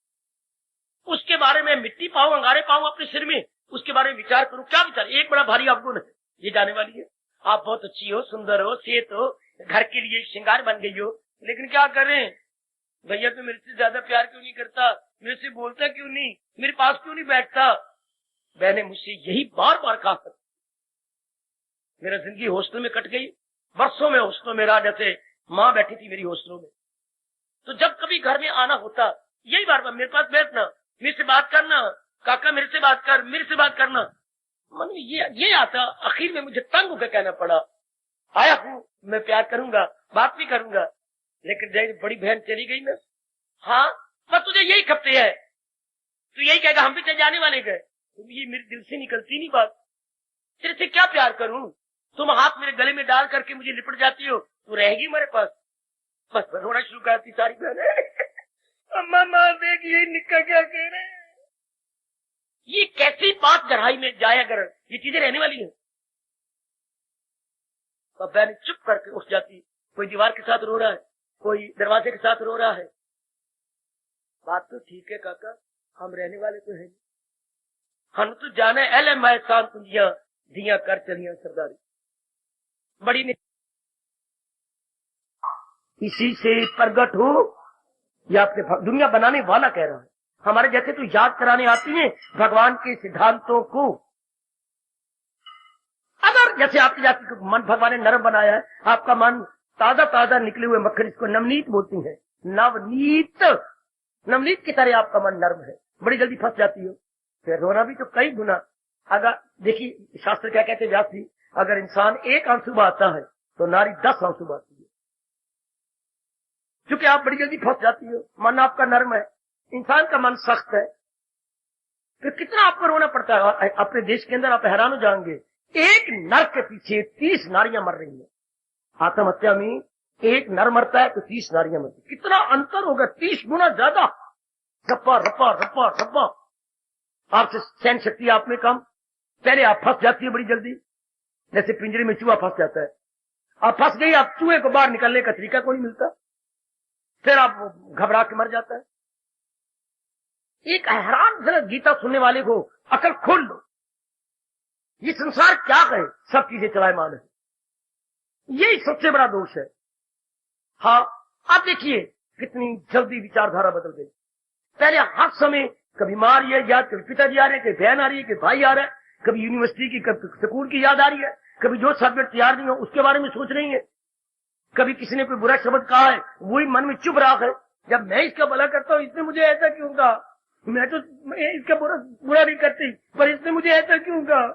उसके बारे में मिट्टी पाऊं, अंगारे पाऊं अपने सिर में, उसके बारे में विचार करूं। क्या विचार? एक बड़ा भारी अवगुण है, ये जाने वाली है। आप बहुत अच्छी हो, सुंदर हो, सेहत हो, घर के लिए श्रृंगार बन गई हो, लेकिन क्या करें, भैया तो मेरे से ज्यादा प्यार क्यों नहीं करता, मेरे से बोलता क्यों नहीं, मेरे पास क्यों नहीं बैठता। मैंने मुझसे यही बार बार कहा, मेरा जिंदगी हॉस्टल में कट गई, बरसों में हॉस्टलों में रहा, जैसे माँ बैठी थी मेरी हॉस्टलों में। तो जब कभी घर में आना होता, यही बार बार, मेरे पास बैठना, मेरे से बात करना, काका मेरे से बात कर, मेरे से बात करना। मन में ये आता। आखिर में मुझे तंग होकर कहना पड़ा, आया हूं, मैं प्यार करूंगा, बात भी करूंगा, लेकिन जब बड़ी बहन चली गई ना, हाँ बस तुझे यही खपते है, तू यही कहेगा हम भी चले जाने वाले गए। तुम ये मेरे दिल से निकलती नहीं बात, तेरे से क्या प्यार करूं, तुम हाथ मेरे गले में डाल करके मुझे लिपट जाती हो, तू रहेगी मेरे पास। बस रोना शुरू करती सारी बहनें, अम्मा माँ देख ये निक्का क्या कह रहे हैं। ये कैसी बात गहराई में जाए, अगर ये चीजें रहने वाली है। तो बहन चुप करके उठ जाती, कोई दीवार के साथ रो रहा है, कोई दरवाजे के साथ रो रहा है। बात तो ठीक है काका, हम रहने वाले तो है, हम तो जाने एल मैं शांत दिया कर चलिया सरदारी बड़ी ने इसी से प्रगट हो, या अपने दुनिया बनाने वाला कह रहा है, हमारे जैसे तो याद कराने आती हैं भगवान के सिद्धांतों को। अगर जैसे आपकी जाति को मन भगवान ने नरम बनाया है, आपका मन ताजा ताजा निकले हुए मक्खन, इसको नवनीत बोलती है, नवनीत, नवनीत की तरह आपका मन नर्म है, बड़ी जल्दी फंस जाती हो, फिर रोना भी तो कई गुना। अगर देखिए शास्त्र क्या कहते हैं व्यास जी, अगर इंसान एक आंसू बहाता है तो नारी 10 आंसू बहाती है, क्योंकि आप बड़ी जल्दी फंस जाती हो, मन आपका नर्म है, इंसान का मन सख्त है, फिर कितना आपको रोना पड़ता है। अपने देश के अंदर आप हैरान हो जाएंगे, एक नर के पीछे 30 नारियां मर रही हैं। आत्महत्या में एक नर मरता है तो 30 नारियां मरती, कितना अंतर होगा, 30 गुना ज्यादा। रप्पा रप्पा रप्पा रप्पा, आपसे सहन शक्ति आप में कम, पहले आप फंस जाती है बड़ी जल्दी, जैसे पिंजरे में चूहा फंस जाता है, आप फंस गई, आप चूहे को बाहर निकलने का तरीका कोई नहीं मिलता, फिर आप घबरा के मर जाता है। एक हैरान, जरा गीता सुनने वाले को अकल खोल लो, ये संसार क्या कहे, सब चीजें चलायमान है, यही सबसे बड़ा दोष है। हाँ, आप देखिए कितनी जल्दी विचारधारा बदल गई। पहले हर समय कभी माँ आ रही है याद, कभी पिताजी आ रहे हैं, कभी बहन आ रही है, कभी भाई आ रहा है, कभी यूनिवर्सिटी की, कभी स्कूल की याद आ रही है, कभी जो सब्जेक्ट तैयार नहीं हो उसके बारे में सोच रही है, कभी किसी ने कोई बुरा शब्द कहा है वही मन में चुभ रहा है, जब मैं इसका भला करता हूँ इसने मुझे ऐसा क्यों कहा, मैं तो इसका बुरा नहीं करती, पर इसने मुझे ऐसा क्यों कहा,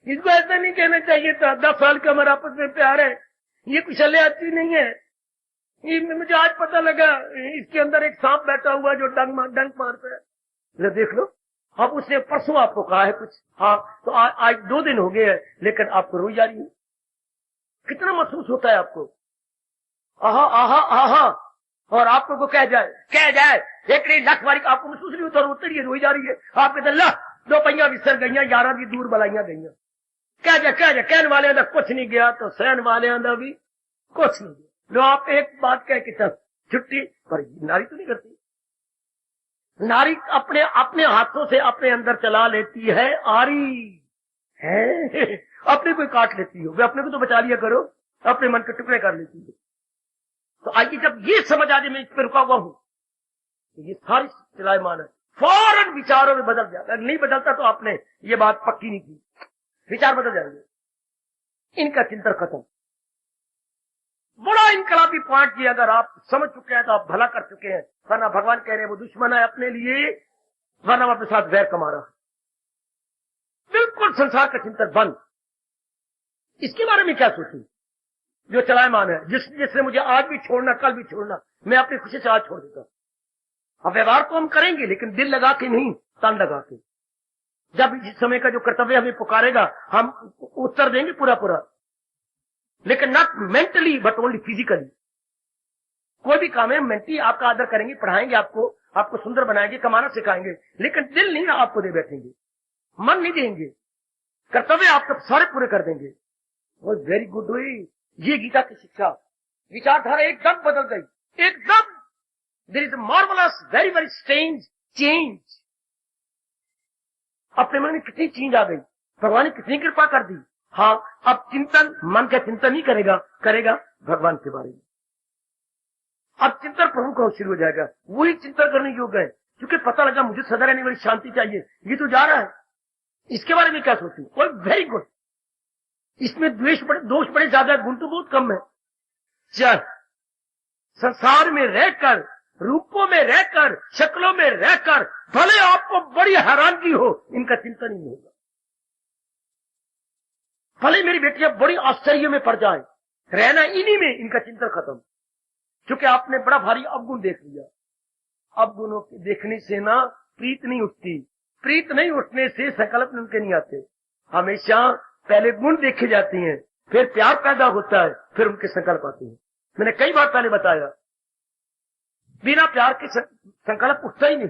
इसको ऐसा नहीं कहना चाहिए था, 10 साल का हमारा आपस में प्यार है, ये कुशले अच्छी नहीं है, मुझे आज पता लगा इसके अंदर एक सांप बैठा हुआ जो डंक मारता है, देख लो। अब उसने परसों आपको कहा है कुछ, हाँ तो आज 2 दिन हो गए हैं, लेकिन आपको रोई जा रही है, कितना महसूस होता है आपको, आहा आहा आहा, और आपको को कह जाए एक लाख बारी आपको महसूस नहीं होता, रोती रही है, रोई जा रही है, आप कहते ला 2 पहिया विसर गई, 11 की दूर बलाइया गई, कह जा कहने वाले अंदर कुछ नहीं गया तो सहन वाले अंदर भी कुछ नहीं गया। लो आप एक बात कह के चल छुट्टी, पर नारी तो नहीं करती, नारी अपने अपने हाथों से अपने अंदर चला लेती है आरी है, अपने को काट लेती हो, वे अपने को तो बचा लिया करो, अपने मन के टुकड़े कर लेती है। तो आइए जब ये समझ आ जाए, मैं इस पर रुका हुआ हूं, तो ये सारी चलायमान है, फौरन विचारों में बदल जाता, अगर नहीं बदलता तो आपने ये बात पक्की नहीं की, विचार बदल जाएंगे, इनका चिंतन खत्म। बड़ा इनकलाबी पॉइंट की अगर आप समझ चुके हैं तो आप भला कर चुके हैं, वरना भगवान कह रहे हैं वो दुश्मन है अपने लिए, वरना वो अपने साथ वैर कमा रहा है। बिल्कुल संसार का चिंतन बंद। इसके बारे में क्या सोचूं जो चलायमान है, जिसने मुझे आज भी छोड़ना कल भी छोड़ना, मैं अपनी खुशी से आज छोड़ देता। अब व्यवहार तो हम करेंगे लेकिन दिल लगा के नहीं, तन लगा के। जब इस समय का जो कर्तव्य हमें पुकारेगा हम उत्तर देंगे पूरा पूरा, लेकिन not mentally but only physically. कोई भी काम है मेंटली आपका आदर करेंगे, पढ़ाएंगे आपको सुंदर बनाएंगे, कमाना सिखाएंगे, लेकिन दिल नहीं आपको दे बैठेंगे, मन नहीं देंगे, कर्तव्य आपको सारे पूरे कर देंगे। वो वेरी गुड हुई, ये गीता की शिक्षा, विचारधारा एकदम बदल गई, एकदम। There is a marvellous very very strange change. अपने मन में कितनी चेंज आ गई, भगवान ने कितनी कृपा कर दी। हाँ, अब चिंतन मन का चिंतन नहीं करेगा भगवान के बारे में। अब चिंतन प्रभु का शुरू हो जाएगा, वही चिंतन करने योग्य है, क्योंकि पता लगा मुझे सदा रहने वाली शांति चाहिए, ये तो जा रहा है, इसके बारे में क्या सोचूं। और वेरी गुड, इसमें दोष बड़े ज्यादा, गुण तो बहुत कम है। चल संसार में रहकर, रूपों में रहकर, शक्लों में रहकर भले आपको बड़ी हैरानगी हो, इनका चिंतन ही नहीं होगा। भले मेरी बेटियां बड़ी आश्चर्य में पड़ जाए, रहना इन्हीं में, इनका चिंतन खत्म, क्योंकि आपने बड़ा भारी अवगुण देख लिया। अवगुणों के देखने से ना प्रीत नहीं उठती, प्रीत नहीं उठने से संकल्प उनके नहीं आते। हमेशा पहले गुण देखे जाते हैं, फिर प्यार पैदा होता है, फिर उनके संकल्प आते हैं। मैंने कई बार पहले बताया, बिना प्यार के संकल्प उठता ही नहीं।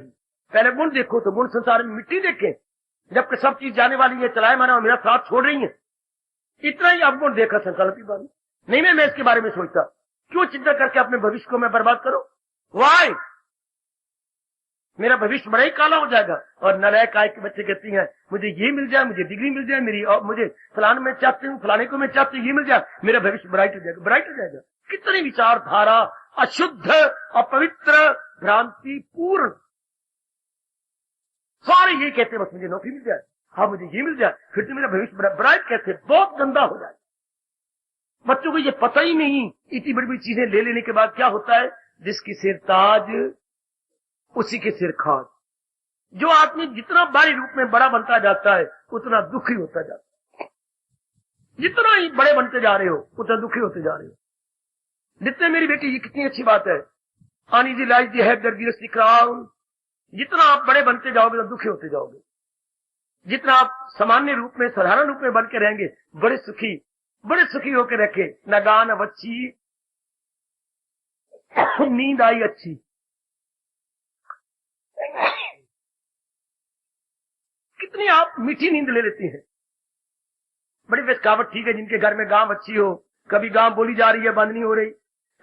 पहले गुण देखो तो गुण संसार में मिट्टी देखें, जबकि सब चीज जाने वाली है, चलाए माना मेरा साथ छोड़ रही है, इतना ही अवगुण देखा, संकल्प ही बन नहीं। मैं इसके बारे में सोचता, क्यों चिंता करके अपने भविष्य को मैं बर्बाद करूं। वाई, मेरा भविष्य बड़ा ही काला हो जाएगा। और नलायक काय के बच्चे कहती हैं मुझे ये मिल जाए, मुझे डिग्री मिल जाए मेरी, और मुझे फलाने में चाहती हूँ, फलाने को मैं चाहती हूँ, ये मिल जाए, मेरा भविष्य ब्राइट हो जाएगा, ब्राइट हो जाएगा। कितनी विचारधारा अशुद्ध, अपवित्र, भ्रांति पूर्ण। सारे यही कहते बस मुझे नौकरी मिल जाए, हाँ मुझे ये मिल जाए, फिर तो मेरा भविष्य ब्राइट कहते बहुत गंदा हो जाए। बच्चों को ये पता ही नहीं, इतनी बड़ी बड़ी चीजें ले लेने के बाद क्या होता है, जिसकी सिर ताज उसी के सिर खाज। जो आदमी जितना बाहरी रूप में बड़ा बनता जाता है उतना दुखी होता जाता है। जितना ही बड़े बनते जा रहे हो उतना दुखी होते जा रहे हो। जितने मेरी बेटी, ये कितनी अच्छी बात है, on easy life the have their gives the crown. जितना आप बड़े बनते जाओगे तो दुखी होते जाओगे। जितना आप सामान्य रूप में, साधारण रूप में बन के रहेंगे, बड़े सुखी होकर रखे। न गान अब अच्छी, नींद आई अच्छी। कितनी आप मीठी नींद ले लेती हैं। बड़ी बेस्कावट ठीक है, जिनके घर में गांव अच्छी हो, कभी गांव बोली जा रही है बंद नहीं हो रही,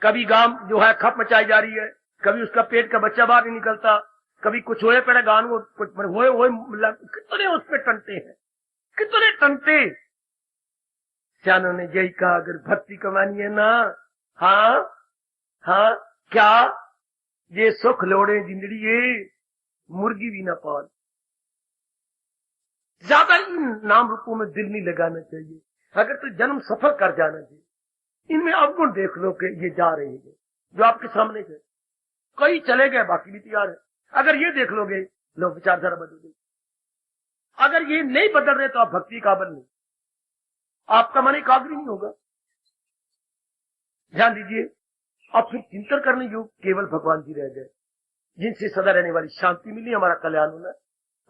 कभी गांव जो है खप मचाई जा रही है, कभी उसका पेट का बच्चा बाहर नहीं निकलता, कभी कुछ होए पड़े गान वो कुछ होए कितने उस पर टंटे हैं, कितने टंटे। सियानों ने यही कहा, अगर भक्ति कमानी है ना, हाँ क्या ये सुख लोड़े जिंदड़ी, ये मुर्गी भी ना पाल। ज्यादा इन नाम रूपों में दिल नहीं लगाना चाहिए। अगर तो जन्म सफर कर जाना चाहिए। इनमें अवगुण देख लो कि ये जा रहे हैं जो आपके सामने थे, कई चले गए, बाकी भी तैयार है। अगर ये देख लोगे, लो विचारधारा बदल गई। अगर ये नहीं बदल रहे तो आप भक्ति काबिल नहीं, आपका मन एकाग्र नहीं होगा। ध्यान दीजिए। अब फिर चिंतन करने योग केवल भगवान जी रह गए, जिनसे सदा रहने वाली शांति मिली, हमारा कल्याण होना।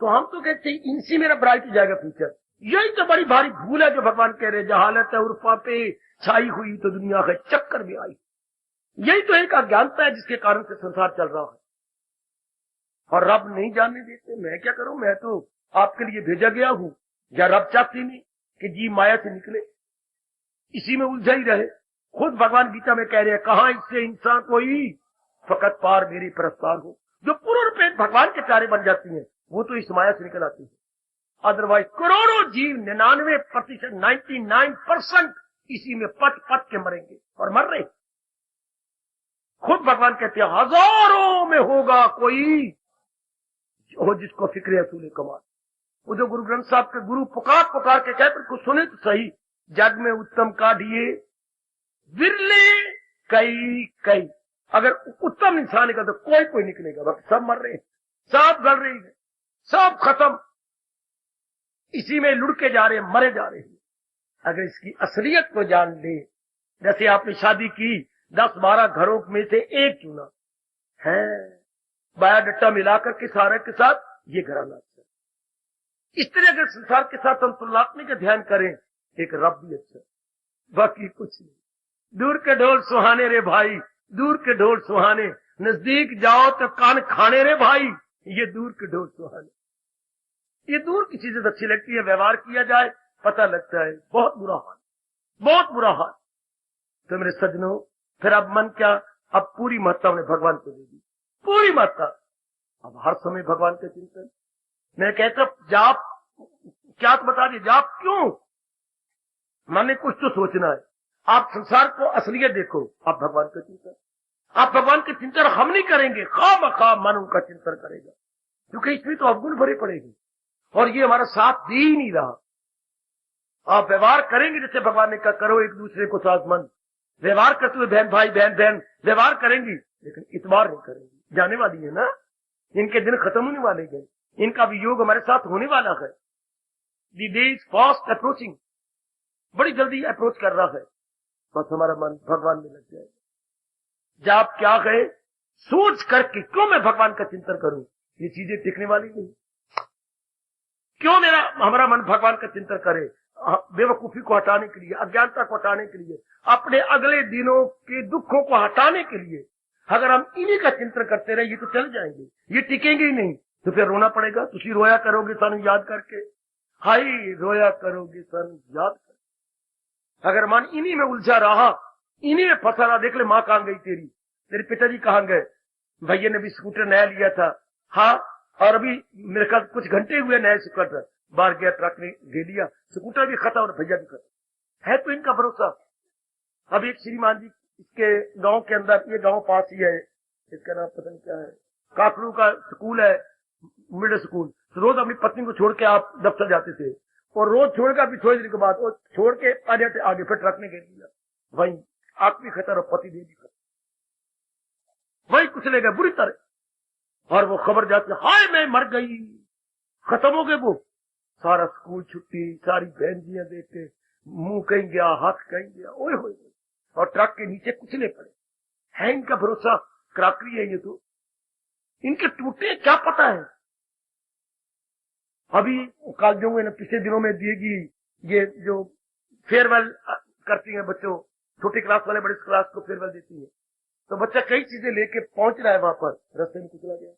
तो हम तो कहते हैं इनसे मेरा ब्राइट हो जाएगा फ्यूचर। यही तो बड़ी भारी भूल है जो भगवान कह रहे, जहालत है उर्फा पे छाई हुई तो दुनिया के चक्कर में आई। यही तो एक अज्ञानता है जिसके कारण से संसार चल रहा है, और रब नहीं जानने देते। मैं क्या करूं, मैं तो आपके लिए भेजा गया हूं। या रब चाहती नहीं कि जी माया से निकले, इसी में उलझा ही रहे। खुद भगवान गीता में कह रहे हैं, कहां इससे इंसान कोई फकत पार मेरी परस्तार हो। जो पूर्ण रूप में भगवान के प्यारे बन जाती हैं वो तो इस माया से निकल आती है। अदरवाइज करोड़ों जीव 99% 99% इसी में पट पट के मरेंगे और मर रहे। खुद भगवान कहते हैं, हजारों में होगा कोई हो जिसको फिक्र असूल कमाल। वो जो गुरु ग्रंथ साहब के गुरु पुकार के कहते कुछ सुने तो सही, जग में उत्तम काढ़िए विरले कई। अगर उत्तम इंसान निकल तो कोई निकलेगा, बाकी सब मर रहे हैं, सब गल रही है, सब खत्म, इसी में लुढ़के जा रहे हैं, मरे जा रहे हैं। अगर इसकी असलियत को जान ले, जैसे आपने शादी की, 10-12 घरों में से एक चुना है, बायोडाटा मिलाकर के सारे के साथ ये घराना अच्छा। इस तरह अगर संसार के साथ हम तुलनात्मक का ध्यान करें, एक रब भी अच्छा, बाकी कुछ नहीं। दूर के ढोल सुहाने रे भाई, दूर के ढोल सुहाने, नजदीक जाओ तो कान खाने रे भाई, ये दूर के ढोल सुहाने। ये दूर की चीजें अच्छी लगती है, व्यवहार किया जाए पता लगता है बहुत बुरा हाल, बहुत बुरा हाल। तो मेरे सज्जनों, फिर अब मन क्या, अब पूरी महत्ता हमने भगवान को दे दी, पूरी महत्ता। अब हर समय भगवान का चिंतन। मैं कहता जाप क्या तो बता दिए, जाप क्यों, मैंने कुछ तो सोचना है। आप संसार को असलियत देखो, आप भगवान का चिंतन। आप भगवान के चिंतन हम नहीं करेंगे, खामखा मन उनका चिंतन करेगा, क्योंकि इसमें तो अवगुण भरे पड़ेगी और ये हमारा साथ दे ही नहीं रहा। आप व्यवहार करेंगे जैसे भगवान ने कहा, करो एक दूसरे को साथमंद। व्यवहार करते हुए बहन भाई बहन बहन व्यवहार करेंगी, लेकिन इतबार नहीं करेंगी। जाने वाली है ना, इनके दिन खत्म होने वाले हैं, इनका वियोग हमारे साथ होने वाला है। The day is fast approaching, बड़ी जल्दी अप्रोच कर रहा है। बस हमारा मन भगवान में लग जाएगा। जाप क्या है, सोच करके क्यों मैं भगवान का चिंतन करूं, ये चीजें टिकने वाली नहीं। क्यों हमारा मन भगवान का चिंतन करे, बेवकूफी को हटाने के लिए, अज्ञानता को हटाने के लिए, अपने अगले दिनों के दुखों को हटाने के लिए। अगर हम इन्हीं का चिंतन करते रहे, ये तो चल जाएंगे, ये टिकेंगे ही नहीं। तो फिर रोना पड़ेगा, तुम रोया करोगे सन याद करके, हाय रोया करोगे सन याद करके। अगर मन इन्हीं में उलझा रहा, इन्हीं में फंसा रहा, देख ले माँ कहां गई तेरी, तेरे पिताजी कहां गए, भैया ने भी स्कूटर नया लिया था, हाँ, और अभी मेरे ख्याल कुछ घंटे हुए नए स्कूटर, बाहर गया ट्रक ने घे लिया, स्कूटर भी खत्म और भैया भी खत्म है। तो इनका भरोसा। अब एक श्रीमान जी, इसके गांव के अंदर, ये गांव पास ही है, इसका नाम पता नहीं क्या है, काकड़ू का स्कूल है, मिडिल स्कूल, तो रोज अपनी पत्नी को छोड़ के आप दफ्तर जाते थे, और रोज छोड़कर फिर थोड़ी देर के बाद, और छोड़ के आगे फिर ट्रक ने घेर दिया, वही आदमी खतर और पति देवी खतर, वही कुचले गए बुरी तरह। और वो खबर जाती, हाय मैं मर गई, खत्म हो गए वो। सारा स्कूल छुट्टी, सारी बहनजियां देख के, मुंह कहीं गया, हाथ कहीं गया, ओए होए, और ट्रक के नीचे कुचले पड़े। है इनका भरोसा, क्राकरी है ये तो, इनके टूटे क्या पता है। अभी कॉलेजों में पिछले दिनों में दिएगी ये जो फेयरवेल करती हैं बच्चों, छोटी क्लास वाले बड़ी क्लास को फेयरवेल देती है, तो बच्चा कई चीजें लेके पहुंच रहा है वहां पर, रास्ते में कुचला गया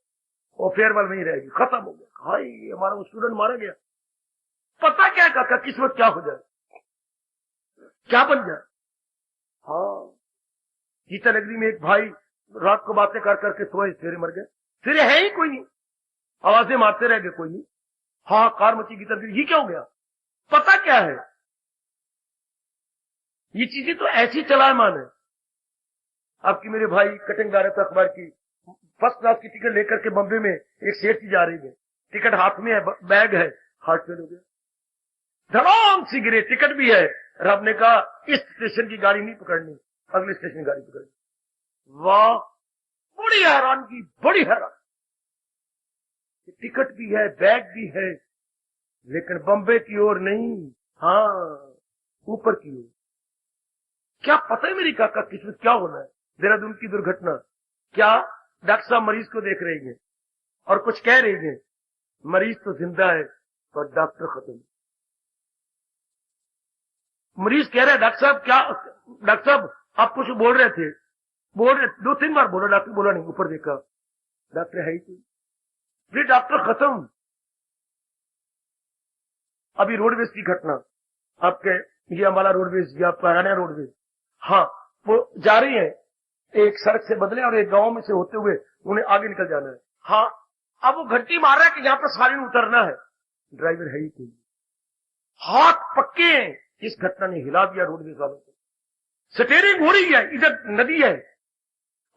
और फेयरवेल वहीं रहेगी, खत्म हो गया। हाय हमारा वो स्टूडेंट मारा गया, पता क्या काका किस्मत क्या हो जाए, क्या बन जाए। हाँ, गीता नगरी में एक भाई रात को बातें कर करके सोए, सवेरे मर गए, फिर है ही कोई नहीं, आवाजें मारते रह गए, कोई नहीं। हाँ, कार मची गीता नगरी, ये क्या हो गया, पता क्या है। ये चीजें तो ऐसी चलायमान है। आपकी मेरे भाई कटिंग ला रहे थे अखबार की, फर्स्ट क्लास की टिकट लेकर के बम्बे में एक सेठ की जा रही है, टिकट हाथ में है, बैग है, हार्ट फेल हो गया, धड़ाम सी गिरे, टिकट भी है। रब ने कहा इस स्टेशन की गाड़ी नहीं पकड़नी, अगले स्टेशन की गाड़ी पकड़नी। वाह, बड़ी हैरानगी, बड़ी हैरान, टिकट भी है, बैग भी है, लेकिन बम्बे की ओर नहीं, हाँ ऊपर की ओर। क्या पता है मेरी काका किस्मत क्या होना है। देहरादून की दुर्घटना, क्या डॉक्टर साहब मरीज को देख रही हैं और कुछ कह रही हैं, मरीज तो जिंदा है पर डॉक्टर खत्म। मरीज कह रहा है डॉक्टर साहब क्या, डॉक्टर साहब आप कुछ बोल रहे थे, बोल रहे 2-3 बार बोला, डॉक्टर बोला नहीं, ऊपर देखा डॉक्टर है ही नहीं, फिर डॉक्टर खत्म। अभी रोडवेज की घटना, आपके ये अम्बाला रोडवेज या हरियाणा रोडवेज, हाँ वो जा रही है एक सड़क से बदले और एक गांव में से होते हुए उन्हें आगे निकल जाना है। हाँ, अब वो घंटी मार रहा है कि यहाँ पर सवारी में उतरना है, ड्राइवर है ही कोई, हाथ पक्के हैं। इस घटना ने हिला दिया रोडवेज वालों को। स्टीयरिंग हो रही है, इधर नदी है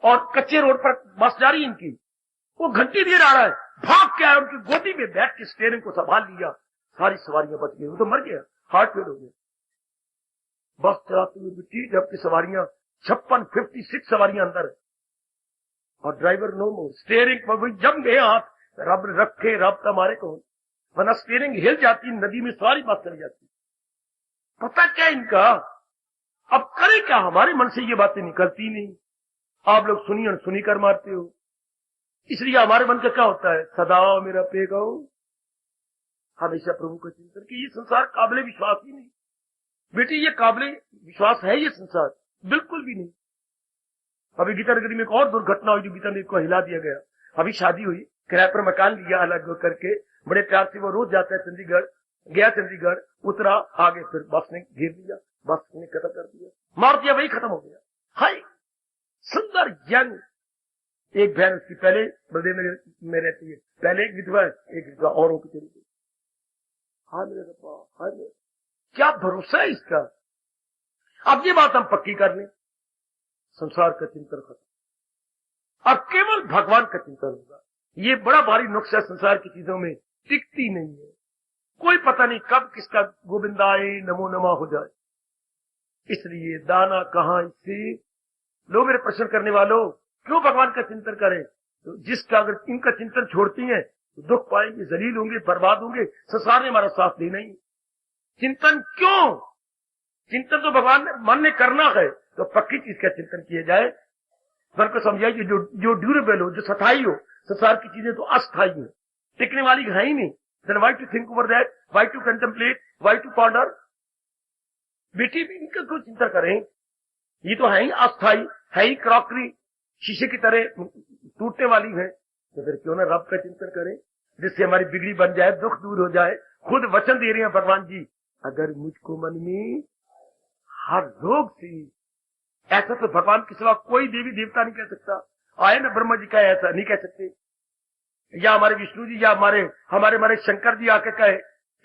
और कच्चे रोड पर बस जा रही है इनकी, वो घंटी दे रहा है, भाग के आया, उनकी गोदी में बैठ के स्टीयरिंग को संभाल लिया, सारी सवारियां बच गई, वो तो मर गया, हार्ट फेल हो गया। बस चलाते हुए बिटी, जबकि सवारियां 56 सवारियां अंदर है और ड्राइवर नो मोर। स्टीयरिंग पर भी जम गए हाथ, रब रखे रब का मारे कौन, वरना स्टीयरिंग हिल जाती, नदी में सारी बात चली जाती। पता क्या इनका, अब करे क्या, हमारे मन से ये बातें निकलती नहीं, आप लोग सुनी और सुनी कर मारते हो। इसलिए हमारे मन का क्या होता है, सदा मेरा पेगा हमेशा प्रभु का चिंतन, कि ये संसार काबिले विश्वास ही नहीं। बेटी ये काबिले विश्वास है ये संसार, बिल्कुल भी नहीं। अभी गीता नगरी में एक और दुर्घटना हुई जो गीता नगरी को हिला दिया गया। अभी शादी हुई, किराए पर मकान लिया अलग करके, बड़े प्यार से वो रोज जाता है चंडीगढ़, गया चंडीगढ़, उतरा, आगे फिर बस ने घेर दिया, बस ने खत्म कर दिया, मार दिया, वही खत्म हो गया। हाय सुंदर यंग, एक बहन उसकी पहले बलदेव में रहती है, पहले एक विधवा है, एक विधवा और होकर चली गई। हाय मेरे रब्बा, हाय मेरे, क्या भरोसा है इसका। अब ये बात हम पक्की कर लें, संसार का चिंतन खत्म, अब केवल भगवान का चिंतन होगा। ये बड़ा भारी नुक्सा संसार की चीजों में टिकती नहीं है, कोई पता नहीं कब किसका गोविंदाए नमो नमा हो जाए। इसलिए दाना कहां इससे, लो मेरे प्रश्न करने वालों, क्यों भगवान का चिंतन करें। तो जिसका अगर इनका चिंतन छोड़ती हैं तो दुख पाएंगे, जलील होंगे, बर्बाद होंगे, संसार ने हमारा साथ देना ही। चिंतन क्यों, चिंतन तो भगवान मन ने करना है, तो पक्की चीज का चिंतन किया जाए। मन को समझाइए जो ड्यूरेबल हो, जो स्थायी हो। संसार की चीजें तो अस्थायी है, टिकने वाली है ही नहीं। Then why to think over that? Why to contemplate? Why to ponder? बेटी भी इनका क्यों चिंता करें, ये तो है ही अस्थायी, है ही क्रॉकरी, शीशे की तरह टूटने वाली है। तो फिर क्यों ना रब का चिंतन करें, जिससे हमारी बिगड़ी बन जाए, दुख दूर हो जाए। खुद वचन दे रहे हैं भगवान जी, अगर मुझको मन में हर रोग से, ऐसा तो भगवान के सिवा कोई देवी देवता नहीं कह सकता। आए ना ब्रह्मा जी का, ऐसा नहीं कह सकते, या हमारे विष्णु जी, या हमारे शंकर जी आके कहे,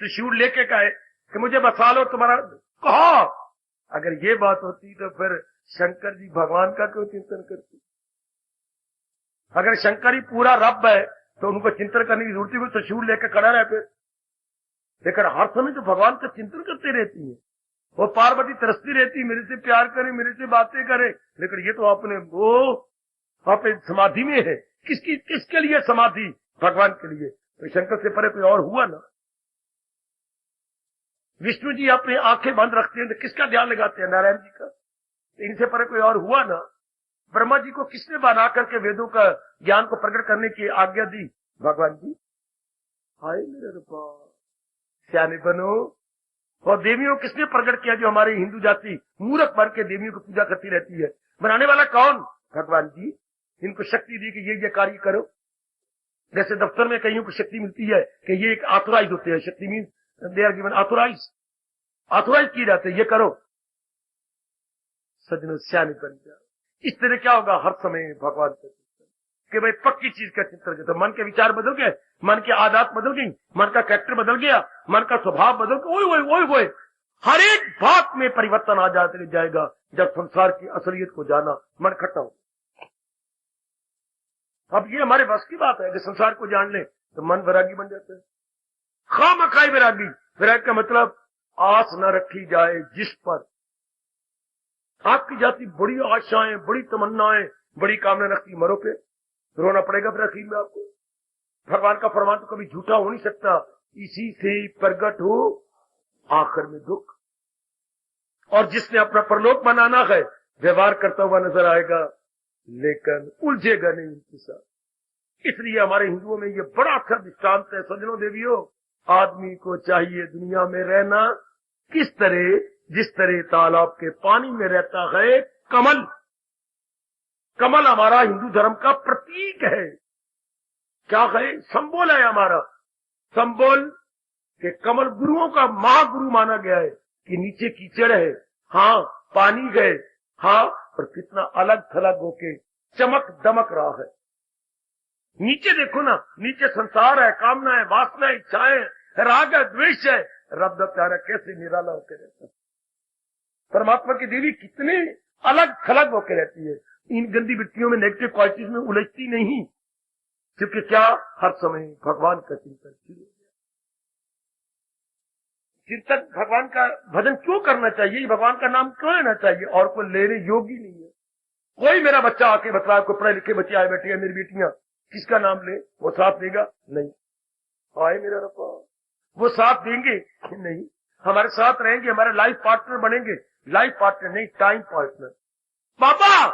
त्रिशूल लेके कहे कि मुझे बसा लो तुम्हारा, कहो। अगर ये बात होती तो फिर शंकर जी भगवान का क्यों चिंतन करते। अगर शंकर ही पूरा रब है तो उनको चिंतन करने की जरूरत है, तो त्रिशूल लेकर खड़ा रहे पे। लेकिन हर समय तो भगवान का चिंतन करते रहती है। वो पार्वती तरसती रहती, मेरे से प्यार करे, मेरे से बातें करे, लेकिन ये तो अपने समाधि में है। किसके लिए समाधि? भगवान के लिए। तो शंकर से परे कोई और हुआ ना। विष्णु जी अपनी आंखें बंद रखते हैं तो किसका ध्यान लगाते हैं? नारायण जी का। इनसे परे कोई और हुआ ना। ब्रह्मा जी को किसने बना करके वेदों का ज्ञान को प्रकट करने की आज्ञा दी? भगवान जी। हाय मेरे रूपा, सियाने बनो। और देवियों किसने प्रकट किया? जो हमारी हिंदू जाति मूर्ख बन के देवियों की पूजा करती रहती है। बनाने वाला कौन? भगवान जी। इनको शक्ति दी कि ये कार्य करो। जैसे दफ्तर में कईयों को शक्ति मिलती है कि ये एक ऑथोराइज होते हैं। शक्ति mean they are given authorise किए जाते हैं, ये करो। सजनों सियाने बन जाओ। इस तरह क्या होगा? हर समय भगवान का चिंतन कि भाई पक्की चीज का चिंतन जो, तो मन के विचार बदल गए, मन की आदत बदल गई, मन का कैरेक्टर बदल गया, मन का स्वभाव बदल गया। ओए हर एक बात में परिवर्तन आ जाएगा जब संसार की असलियत को जाना, मन खट्टा हो। अब ये हमारे बस की बात है कि संसार को जान ले तो मन वैरागी बन जाता है। खामखाई वैरागी। वैराग का मतलब आस न रखी जाए जिस पर। आपकी जाति बड़ी आशाएं, बड़ी तमन्नाएं, बड़ी कामना रखती, मरो पे रोना पड़ेगा फिर आखिर में आपको। भगवान का फरमान तो कभी झूठा हो नहीं सकता। इसी से प्रकट हो आखिर में दुख। और जिसने अपना परलोक बनाना है व्यवहार करता हुआ नजर आएगा, लेकिन उलझेगा नहीं उनके साथ। इसलिए हमारे हिंदुओं में ये बड़ा अच्छा दृष्टांत है। सज्जनों देवियों, आदमी को चाहिए दुनिया में रहना किस तरह? जिस तरह तालाब के पानी में रहता है कमल। कमल हमारा हिंदू धर्म का प्रतीक है। क्या है? संबोल है हमारा। संबोल के कमल गुरुओं का महागुरु माना गया है कि नीचे कीचड़ है, हाँ पानी है, हाँ, और कितना अलग थलग होके चमक दमक रहा है। नीचे देखो ना, नीचे संसार है, कामना है, वासना है, इच्छाएं, राग है, द्वेष है। रब दा प्यारा कैसे निराला होकर रहता है। परमात्मा की देवी कितने अलग थलग होकर रहती है। इन गंदी वृत्तियों में, नेगेटिव क्वालिटीज में उलझती नहीं, क्योंकि क्या हर समय भगवान का चिंतन। चिंतन भगवान का भजन क्यों करना चाहिए? भगवान का नाम क्यों लेना चाहिए? और कोई लेने योगी नहीं है। कोई मेरा बच्चा आके बतलाए, कोई पढ़े लिखे बच्चे आए बैठे हैं, मेरी बेटियां, किसका नाम ले? वो साथ देगा? नहीं। आए मेरा रब्बा, वो साथ देंगे? नहीं। हमारे साथ रहेंगे, हमारे लाइफ पार्टनर बनेंगे। लाइफ पार्टनर नहीं, टाइम पार्टनर। पापा,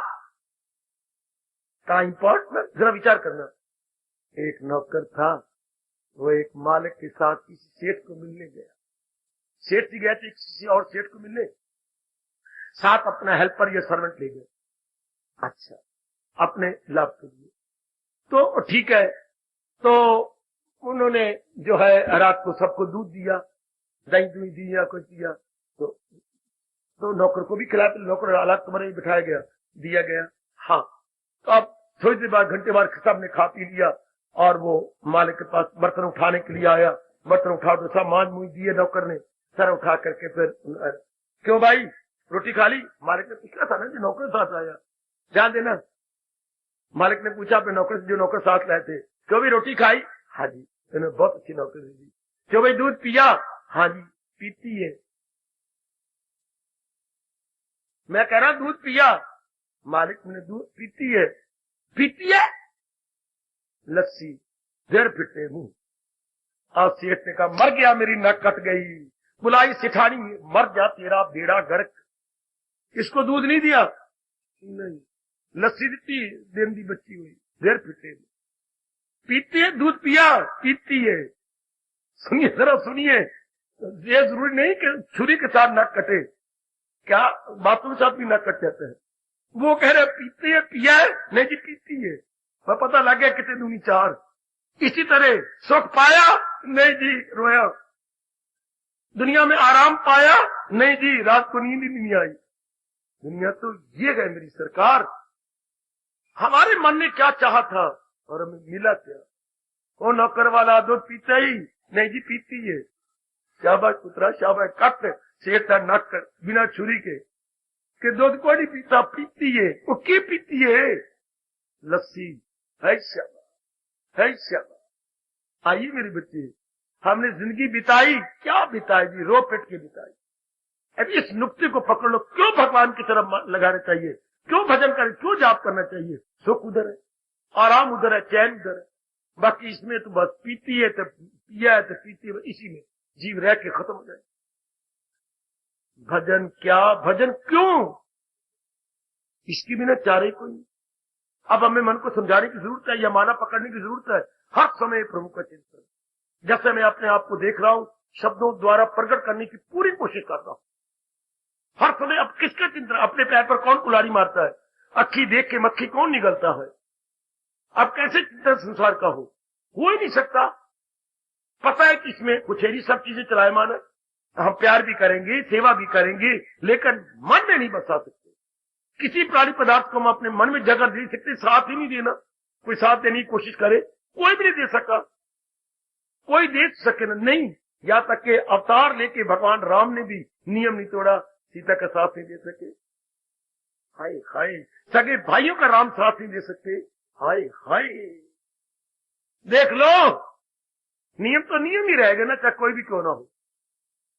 टाइम पार्टनर। जरा विचार करना। एक नौकर था, वो एक मालिक के साथ किसी सेठ को मिलने गया। सेठ जी गए थे किसी और सेठ को मिलने, साथ अपना हेल्पर या सर्वेंट ले गए। अच्छा, अपने लाभ के लिए। तो ठीक है, तो उन्होंने जो है रात को सबको दूध दिया, दही दूध दिया, कुछ दिया। तो नौकर को भी खिलाया। नौकर अलग कमरे में बिठाया गया, दिया गया। हाँ, तो अब थोड़ी देर बाद, घंटे बाद सबने खा पी लिया और वो मालिक के पास बर्तन उठाने के लिए आया। बर्तन उठा तो सब मांझ मूझ दिए नौकर ने, सर उठा करके। फिर क्यों भाई, रोटी खा ली? मालिक ने पूछा था ना, जो नौकर साथ आया, ध्यान देना। मालिक ने पूछा अपने नौकर से, जो नौकर साथ लाए थे, क्यों भी रोटी खाई? हाँ जी। इन्होंने बहुत अच्छी नौकरी दी। क्यों भाई दूध पिया? हाँ जी। पीती है? मैं कह रहा दूध पिया। मालिक ने दूध पीती है? पीती है लस्सी, देर फिटे मुंह। और सेठ ने कहा, मर गया, मेरी नक कट गई। बुलाई सिठानी, मर जा तेरा बेड़ा गर्क। इसको दूध नहीं दिया? नहीं। लस्सी दी, दिन दी बच्ची हुई, देर फिटे। पीती है? दूध पिया? पीती है। सुनिए, जरा सुनिए, ये जरूरी नहीं कि छुरी के साथ नक कटे। क्या बातों के साथ भी नक कट जाते हैं? वो कह रहे पीते है, पिया है? नहीं जी पीती है। वह पता लग गया कितने दूनी चार। इसी तरह सुख पाया? नहीं जी रोया। दुनिया में आराम पाया? नहीं जी, रात को नींद ही नहीं आई। दुनिया तो ये है मेरी सरकार। हमारे मन ने क्या चाहा था और हमें मिला क्या? वो नौकर वाला दूध पीता ही? नहीं जी पीती है। शाबाश पुत्रा, शाबाश। कट सेठ नक बिना छुरी के दूध को नहीं पीता, पीती है। वो क्यों पीती है? लस्सी है। शाबाश है, शाबाश। आइए मेरे बच्चे, हमने जिंदगी बिताई, क्या बिताई जी, रो पिट के बिताई। अब इस नुक्ते को पकड़ लो, क्यों भगवान की तरफ लगाना चाहिए, क्यों भजन करें, क्यों जाप करना चाहिए। सुख उधर है, आराम उधर है, चैन उधर है, बाकी इसमें तो बस पीती है तो पिया है तो पीती है, इसी में जीव रह के खत्म हो जाए। भजन क्या, भजन क्यों, इसकी बिना चारे कोई नहीं। अब हमें मन को समझाने की जरूरत है या माना पकड़ने की जरूरत है, हर समय प्रभु का चिंतन। जैसे मैं अपने आप को देख रहा हूं, शब्दों द्वारा प्रकट करने की पूरी कोशिश करता हूं हर समय। अब किसका चिंतन, अपने पैर पर कौन कुल्हाड़ी मारता है, अक्खी देख के मक्खी कौन निगलता है। अब कैसे चिंतन संसार का हो ही नहीं सकता। पता है कि इसमें कुछेरी सब चीजें चलायमान है, हम प्यार भी करेंगे, सेवा भी करेंगे, लेकिन मन में नहीं बसा सकते। किसी प्राणी पदार्थ को हम अपने मन में जगह दे सकते, साथ ही नहीं देना। कोई साथ देने की कोशिश करे, कोई भी नहीं दे सका, कोई दे सके नहीं। यहां तक के अवतार लेके भगवान राम ने भी नियम नहीं तोड़ा, सीता का साथ नहीं दे सके। हाय हाय, सगे भाइयों का राम साथ नहीं दे सकते। हाय हाय, देख लो, नियम तो नियम ही रहेगा ना, चाहे कोई भी क्यों ना हो,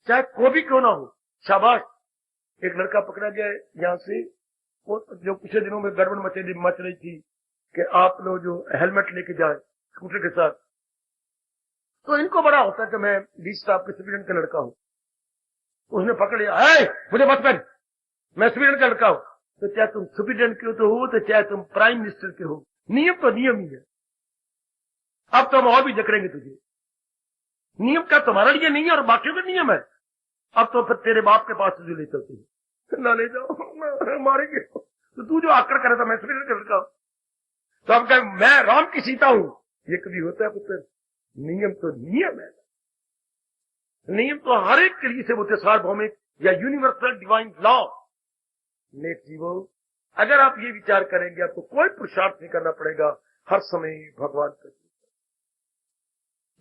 चाहे कोई भी क्यों ना हो। शाबाश, एक लड़का पकड़ा गया यहां से, वो जो पिछले दिनों में गड़बड़ मच रही थी कि आप लोग जो हेलमेट लेके जाए स्कूटर के साथ, तो इनको बड़ा होता है कि मैं बीच साहब के स्वीडन का लड़का हूं। उसने पकड़ लिया, मुझे मत कर, मैं स्वीडन का लड़का हूं। तो चाहे तुम स्वीडन के तो हो, तो चाहे तुम प्राइम मिनिस्टर के हो, नियम तो नियम ही है। अब तो हम और भी जकड़ेंगे तुझे, नियम का तुम्हारे लिए नहीं है और बाकियों का नियम है। अब तो फिर तेरे बाप के पास तुझे ले चलते हैं, ना ले जाओ, मारेंगे। तो तू जो आकर करे था, मैं स्वीडन का लड़का हूं, तो अब कहे मैं राम की सीता हूं, ये कभी होता है पुत्र। नियम तो नियम है, नियम तो हर एक के लिए से बोलते सार्वभौमिक या यूनिवर्सल डिवाइन लॉ। नेक जीवो, अगर आप ये विचार करेंगे, आपको कोई पुरुषार्थ नहीं करना पड़ेगा, हर समय भगवान का चिंतन।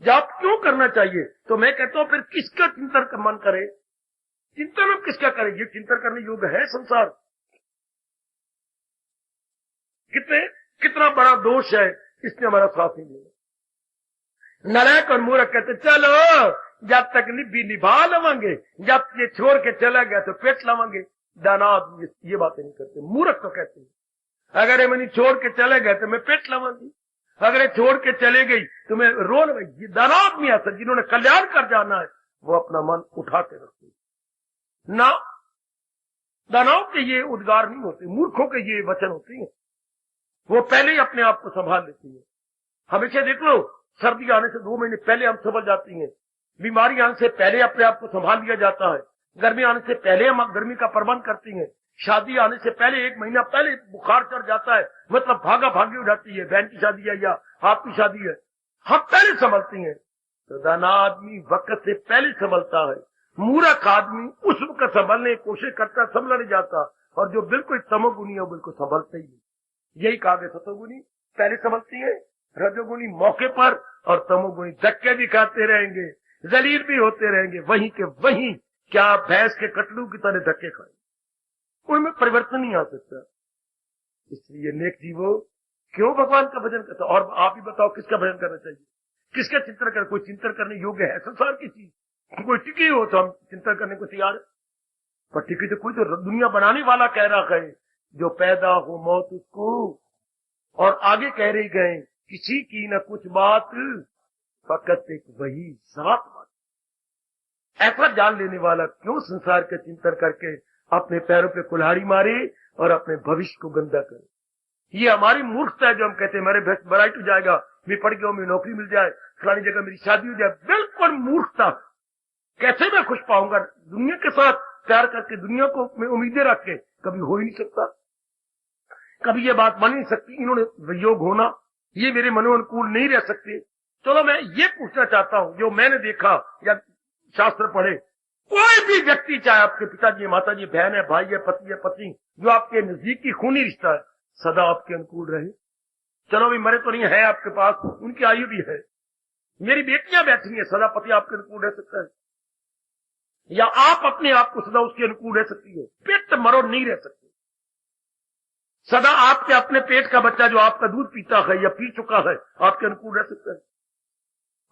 जाप क्यों करना चाहिए, तो मैं कहता हूं फिर किसका चिंतन का मन करे, चिंतन हम किसका करें, ये चिंतन करने योग्य है संसार। कितना बड़ा दोष है, इसने हमारा साथ नहीं लिया। नलायक और मूर्ख कहते चलो जब तक निभा लवेंगे, जब ये छोड़ के चला गया तो पेट लवेंगे। दानाद ये बातें नहीं करते, मूर्ख तो कहते हैं अगर मैं छोड़ के चले गए तो मैं पेट लवांगी, अगर छोड़ के चले गई तो मैं रो लूंगी। दानाद में ऐसा जिन्होंने कल्याण कर जाना है, वो अपना मन उठा के रखते ना। दानव के ये उद्गार नहीं होते, मूर्खों के ये वचन होते हैं। वो पहले ही अपने आप को संभाल लेती है। हमेशा देख लो, सर्दी आने से 2 महीने पहले हम संभल जाती हैं, बीमारी आने से पहले अपने आप को संभाल लिया जाता है, गर्मी आने से पहले हम गर्मी का प्रबंध करती हैं, शादी आने से पहले 1 महीना पहले बुखार चढ़ जाता है, मतलब भागा भागी हो जाती है, बहन की शादी है या आपकी शादी है, हम पहले संभलती हैं। तो दाना आदमी वक्त से पहले संभलता है, मूर्ख आदमी उस वक्त संभलने की कोशिश करता, संभल नहीं जाता, और जो बिल्कुल तमोगुनी है वो बिल्कुल संभलते ही नहीं। यही कहा गया, सतोगुनी पहले संभलती है, रजोगुनी मौके पर, और तमोगुनी धक्के भी खाते रहेंगे, जलील भी होते रहेंगे, वहीं के वहीं क्या भैंस के कटलू की तरह धक्के खाए, उनमें परिवर्तन नहीं आ सकता। इसलिए नेक जीवो, क्यों भगवान का भजन करता। और आप ही बताओ किसका भजन करना चाहिए, किसका चिंतन कर, कोई चिंतन करने योग्य है संसार की चीज, कोई टिकी हो तो हम चिंतन करने को तैयार है, पर टिकी तो कोई तो दुनिया बनाने वाला कह रहा है, जो पैदा हो मौत उसको, और आगे कह रही गए किसी की न कुछ बात, फकत एक वही सात बात। ऐसा जान लेने वाला क्यों संसार के चिंतन करके अपने पैरों पे कुल्हाड़ी मारे और अपने भविष्य को गंदा करे। ये हमारी मूर्खता है जो हम कहते हैं मेरे ब्राइट हो जाएगा, मैं पढ़ गया, मेरी नौकरी मिल जाए, फलानी जगह मेरी शादी हो जाए। बिल्कुल मूर्खता। कैसे मैं खुश पाऊंगा दुनिया के साथ प्यार करके, दुनिया को मैं उम्मीदें रख के, कभी हो ही नहीं सकता, कभी ये बात बन नहीं सकती। इन्होंने वियोग होना, ये मेरे मनोअनुकूल नहीं रह सकते। चलो मैं ये पूछना चाहता हूं, जो मैंने देखा या शास्त्र पढ़े, कोई भी व्यक्ति, चाहे आपके पिताजी, माताजी, बहन है, भाई है, पति है, पत्नी, जो आपके नजदीकी खूनी रिश्ता है, सदा आपके अनुकूल रहे। चलो भी मरे तो नहीं है आपके पास, उनकी आयु भी है, मेरी बेटियां बैठी हैं, सदा पति आपके अनुकूल रह सकता है, या आप अपने आप को सदा उसके अनुकूल रह सकती हो। पेट मरो नहीं रह सकते, सदा आपके अपने पेट का बच्चा जो आपका दूध पीता है या पी चुका है, आपके अनुकूल रह सकता है।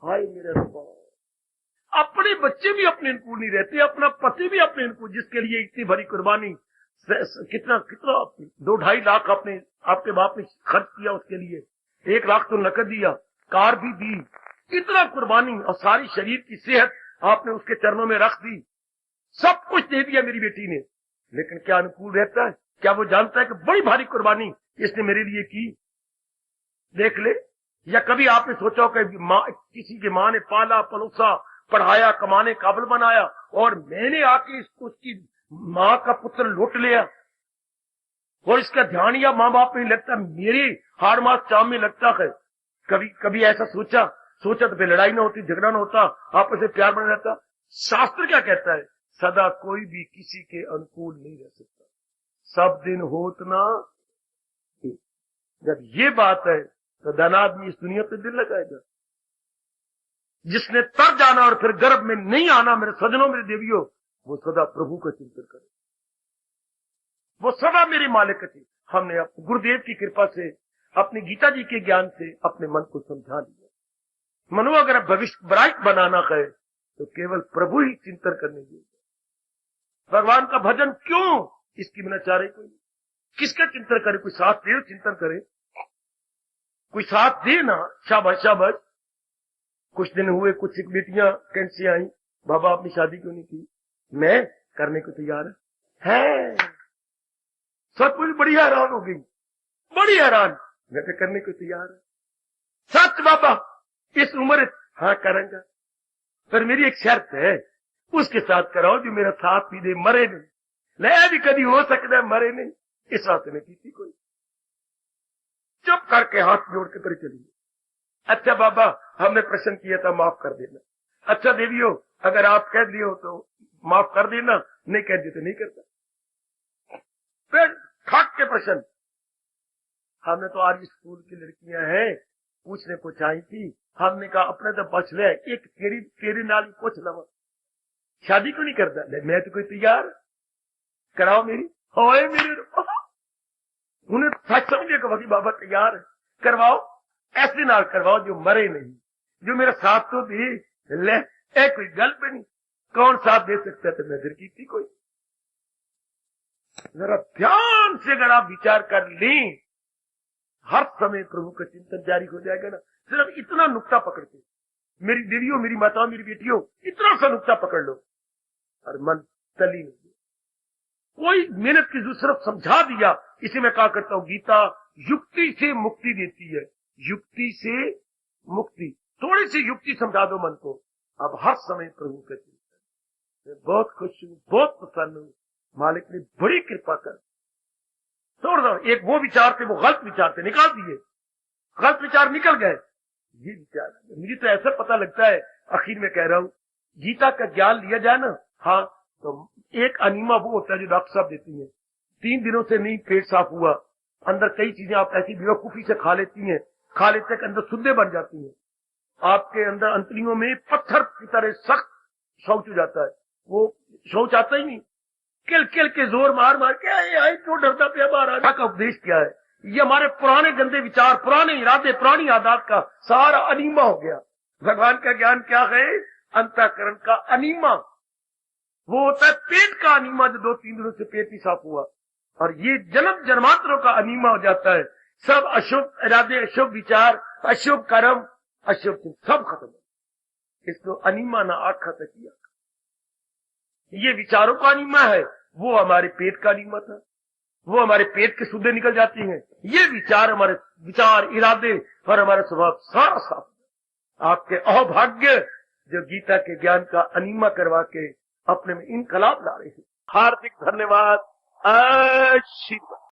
हाय मेरे रब्बा, अपने बच्चे भी अपने अनुकूल नहीं रहते, अपना पति भी अपने अनुकूल, जिसके लिए इतनी बड़ी कुर्बानी, कितना कितना 2-2.5 लाख आपके बाप ने खर्च किया उसके लिए, 1 लाख तो नकद दिया, कार भी दी, इतना कुर्बानी, और सारी शरीर की सेहत आपने उसके चरणों में रख दी, सब कुछ दे दिया मेरी बेटी ने, लेकिन क्या अनुकूल रहता है? क्या वो जानता है कि बड़ी भारी कुर्बानी इसने मेरे लिए की? देख ले। या कभी आपने सोचा हो कि किसी की माँ ने पाला पलोसा, पढ़ाया, कमाने काबिल बनाया, और मैंने आके उसकी माँ का पुत्र लूट लिया, और इसका ध्यान या माँ बाप में लगता, मेरी हाड़ मास चाम में लगता है? कभी ऐसा सोचा तो फिर लड़ाई ना होती, झगड़ा ना होता, आपस में प्यार बना रहता। शास्त्र क्या कहता है? सदा कोई भी किसी के अनुकूल नहीं रह सकता, सब दिन होत ना। जब ये बात है तो धन आदमी इस दुनिया पे दिल लगाएगा। जिसने तर जाना और फिर गर्भ में नहीं आना, मेरे सजनों, मेरे देवियों, वो सदा प्रभु का चिंतन करे, वो सदा मेरे मालिक थे। हमने अपने गुरुदेव की कृपा से, अपनी गीता जी के ज्ञान से अपने मन को समझा लिया। मनो अगर भविष्य ब्राइट बनाना है तो केवल प्रभु ही चिंतन करने की। भगवान का भजन क्यों? इसकी बिना चारे कोई नहीं। किसका चिंतन करे? कोई साथ दे, चिंतन करे, कोई साथ दे ना। शाबाश शाबाश। कुछ दिन हुए, कुछ एक बेटियां कैंट से आई, बाबा आपने शादी क्यों नहीं की? मैं करने को तैयार है। सब कुछ बड़ी हैरान हो गई, बड़ी हैरान। मैं तो करने को तैयार है। सच बाबा, इस उम्र, हाँ करूंगा, पर मेरी एक शर्त है, उसके साथ कराओ जो मेरा साथ भी दे, मरे नहीं। मैं भी कभी हो सकता है मरे नहीं, इस वास्ते में की कोई। चुप करके हाथ जोड़ के चली गई। अच्छा बाबा, हमने प्रश्न किया था, माफ कर देना। अच्छा देवियों, अगर आप कह दिए हो तो माफ कर देना, नहीं कह दिए तो नहीं करता। फिर खट के प्रश्न। हमने तो आज स्कूल की लड़कियां हैं, पूछने को चाहिए थी, हमने कहा अपने तो बच ले, एक तेरी नाली पूछ लवा, शादी क्यों नहीं करता? मैं तो कोई तैयार, कराओ मेरी, होए मेरे। उन्हें सच समझे कि बाबा तैयार है, करवाओ, ऐसे ना करवाओ जो मरे नहीं, जो मेरा साथ तो दे ले। कोई गल पे नहीं, कौन साथ दे सकता है? तो नजर की थी कोई। जरा ध्यान से अगर आप विचार कर लें, हर समय प्रभु का चिंतन जारी हो जाएगा ना। सिर्फ इतना नुक्ता पकड़ के, मेरी देवियों, मेरी माताओं, मेरी बेटियों, इतना सा नुक्ता पकड़ लो और मन तली नहीं। कोई मेहनत की जरूरत, सिर्फ समझा दिया। इसे मैं कहा करता हूं, गीता युक्ति से मुक्ति देती है, युक्ति से मुक्ति। थोड़ी सी युक्ति समझा दो मन को, अब हर समय प्रभु का चिंतन। मैं बहुत खुश हूं, बहुत प्रसन्न हूं, मालिक ने बड़ी कृपा कर। छोड़ दो, एक वो विचार थे, वो गलत विचार थे, निकाल दिए, गलत विचार निकल गए, ये विचार। मुझे तो ऐसा पता लगता है, आखिर में कह रहा हूं, गीता का ज्ञान लिया जाए ना, हाँ, तो एक अनीमा वो होता है जो डॉक्टर साहब देती है। 3 दिनों से नहीं पेट साफ हुआ, अंदर कई चीजें आप ऐसी बेवकूफी से खा लेती हैं, खा लेते के अंदर सुद्दे बन जाती हैं, आपके अंदर अंतरियों में पत्थर की तरह सख्त शौच हो जाता है, वो शौच आता ही नहीं। किल किल के जोर मार मार के क्यों डरता पे महाराजा का उपदेश क्या है? ये हमारे पुराने गंदे विचार, पुराने इरादे, पुरानी आदत का सारा अनीमा हो गया। भगवान का ज्ञान क्या है? अंतःकरण का अनीमा। वो होता है पेट का अनीमा, जो 2-3 दिनों से पेट ही साफ हुआ, और ये जन्म जन्मांतरों का अनीमा हो जाता है। सब अशुभ इरादे, अशुभ विचार, अशुभ कर्म, अशुभ सब खत्म। इसको अनीमा ना आखा तक किया। ये विचारों का अनीमा है, वो हमारे पेट का अनीमा था, वो हमारे पेट के सुद्धे निकल जाती हैं। ये विचार, हमारे विचार, इरादे और हमारा स्वभाव सारा साफ। आपके अहोभाग्य जो गीता के ज्ञान का अनीमा करवा के अपने में इनकलाब ला रहे हैं। हार्दिक धन्यवाद। आशीर्वाद।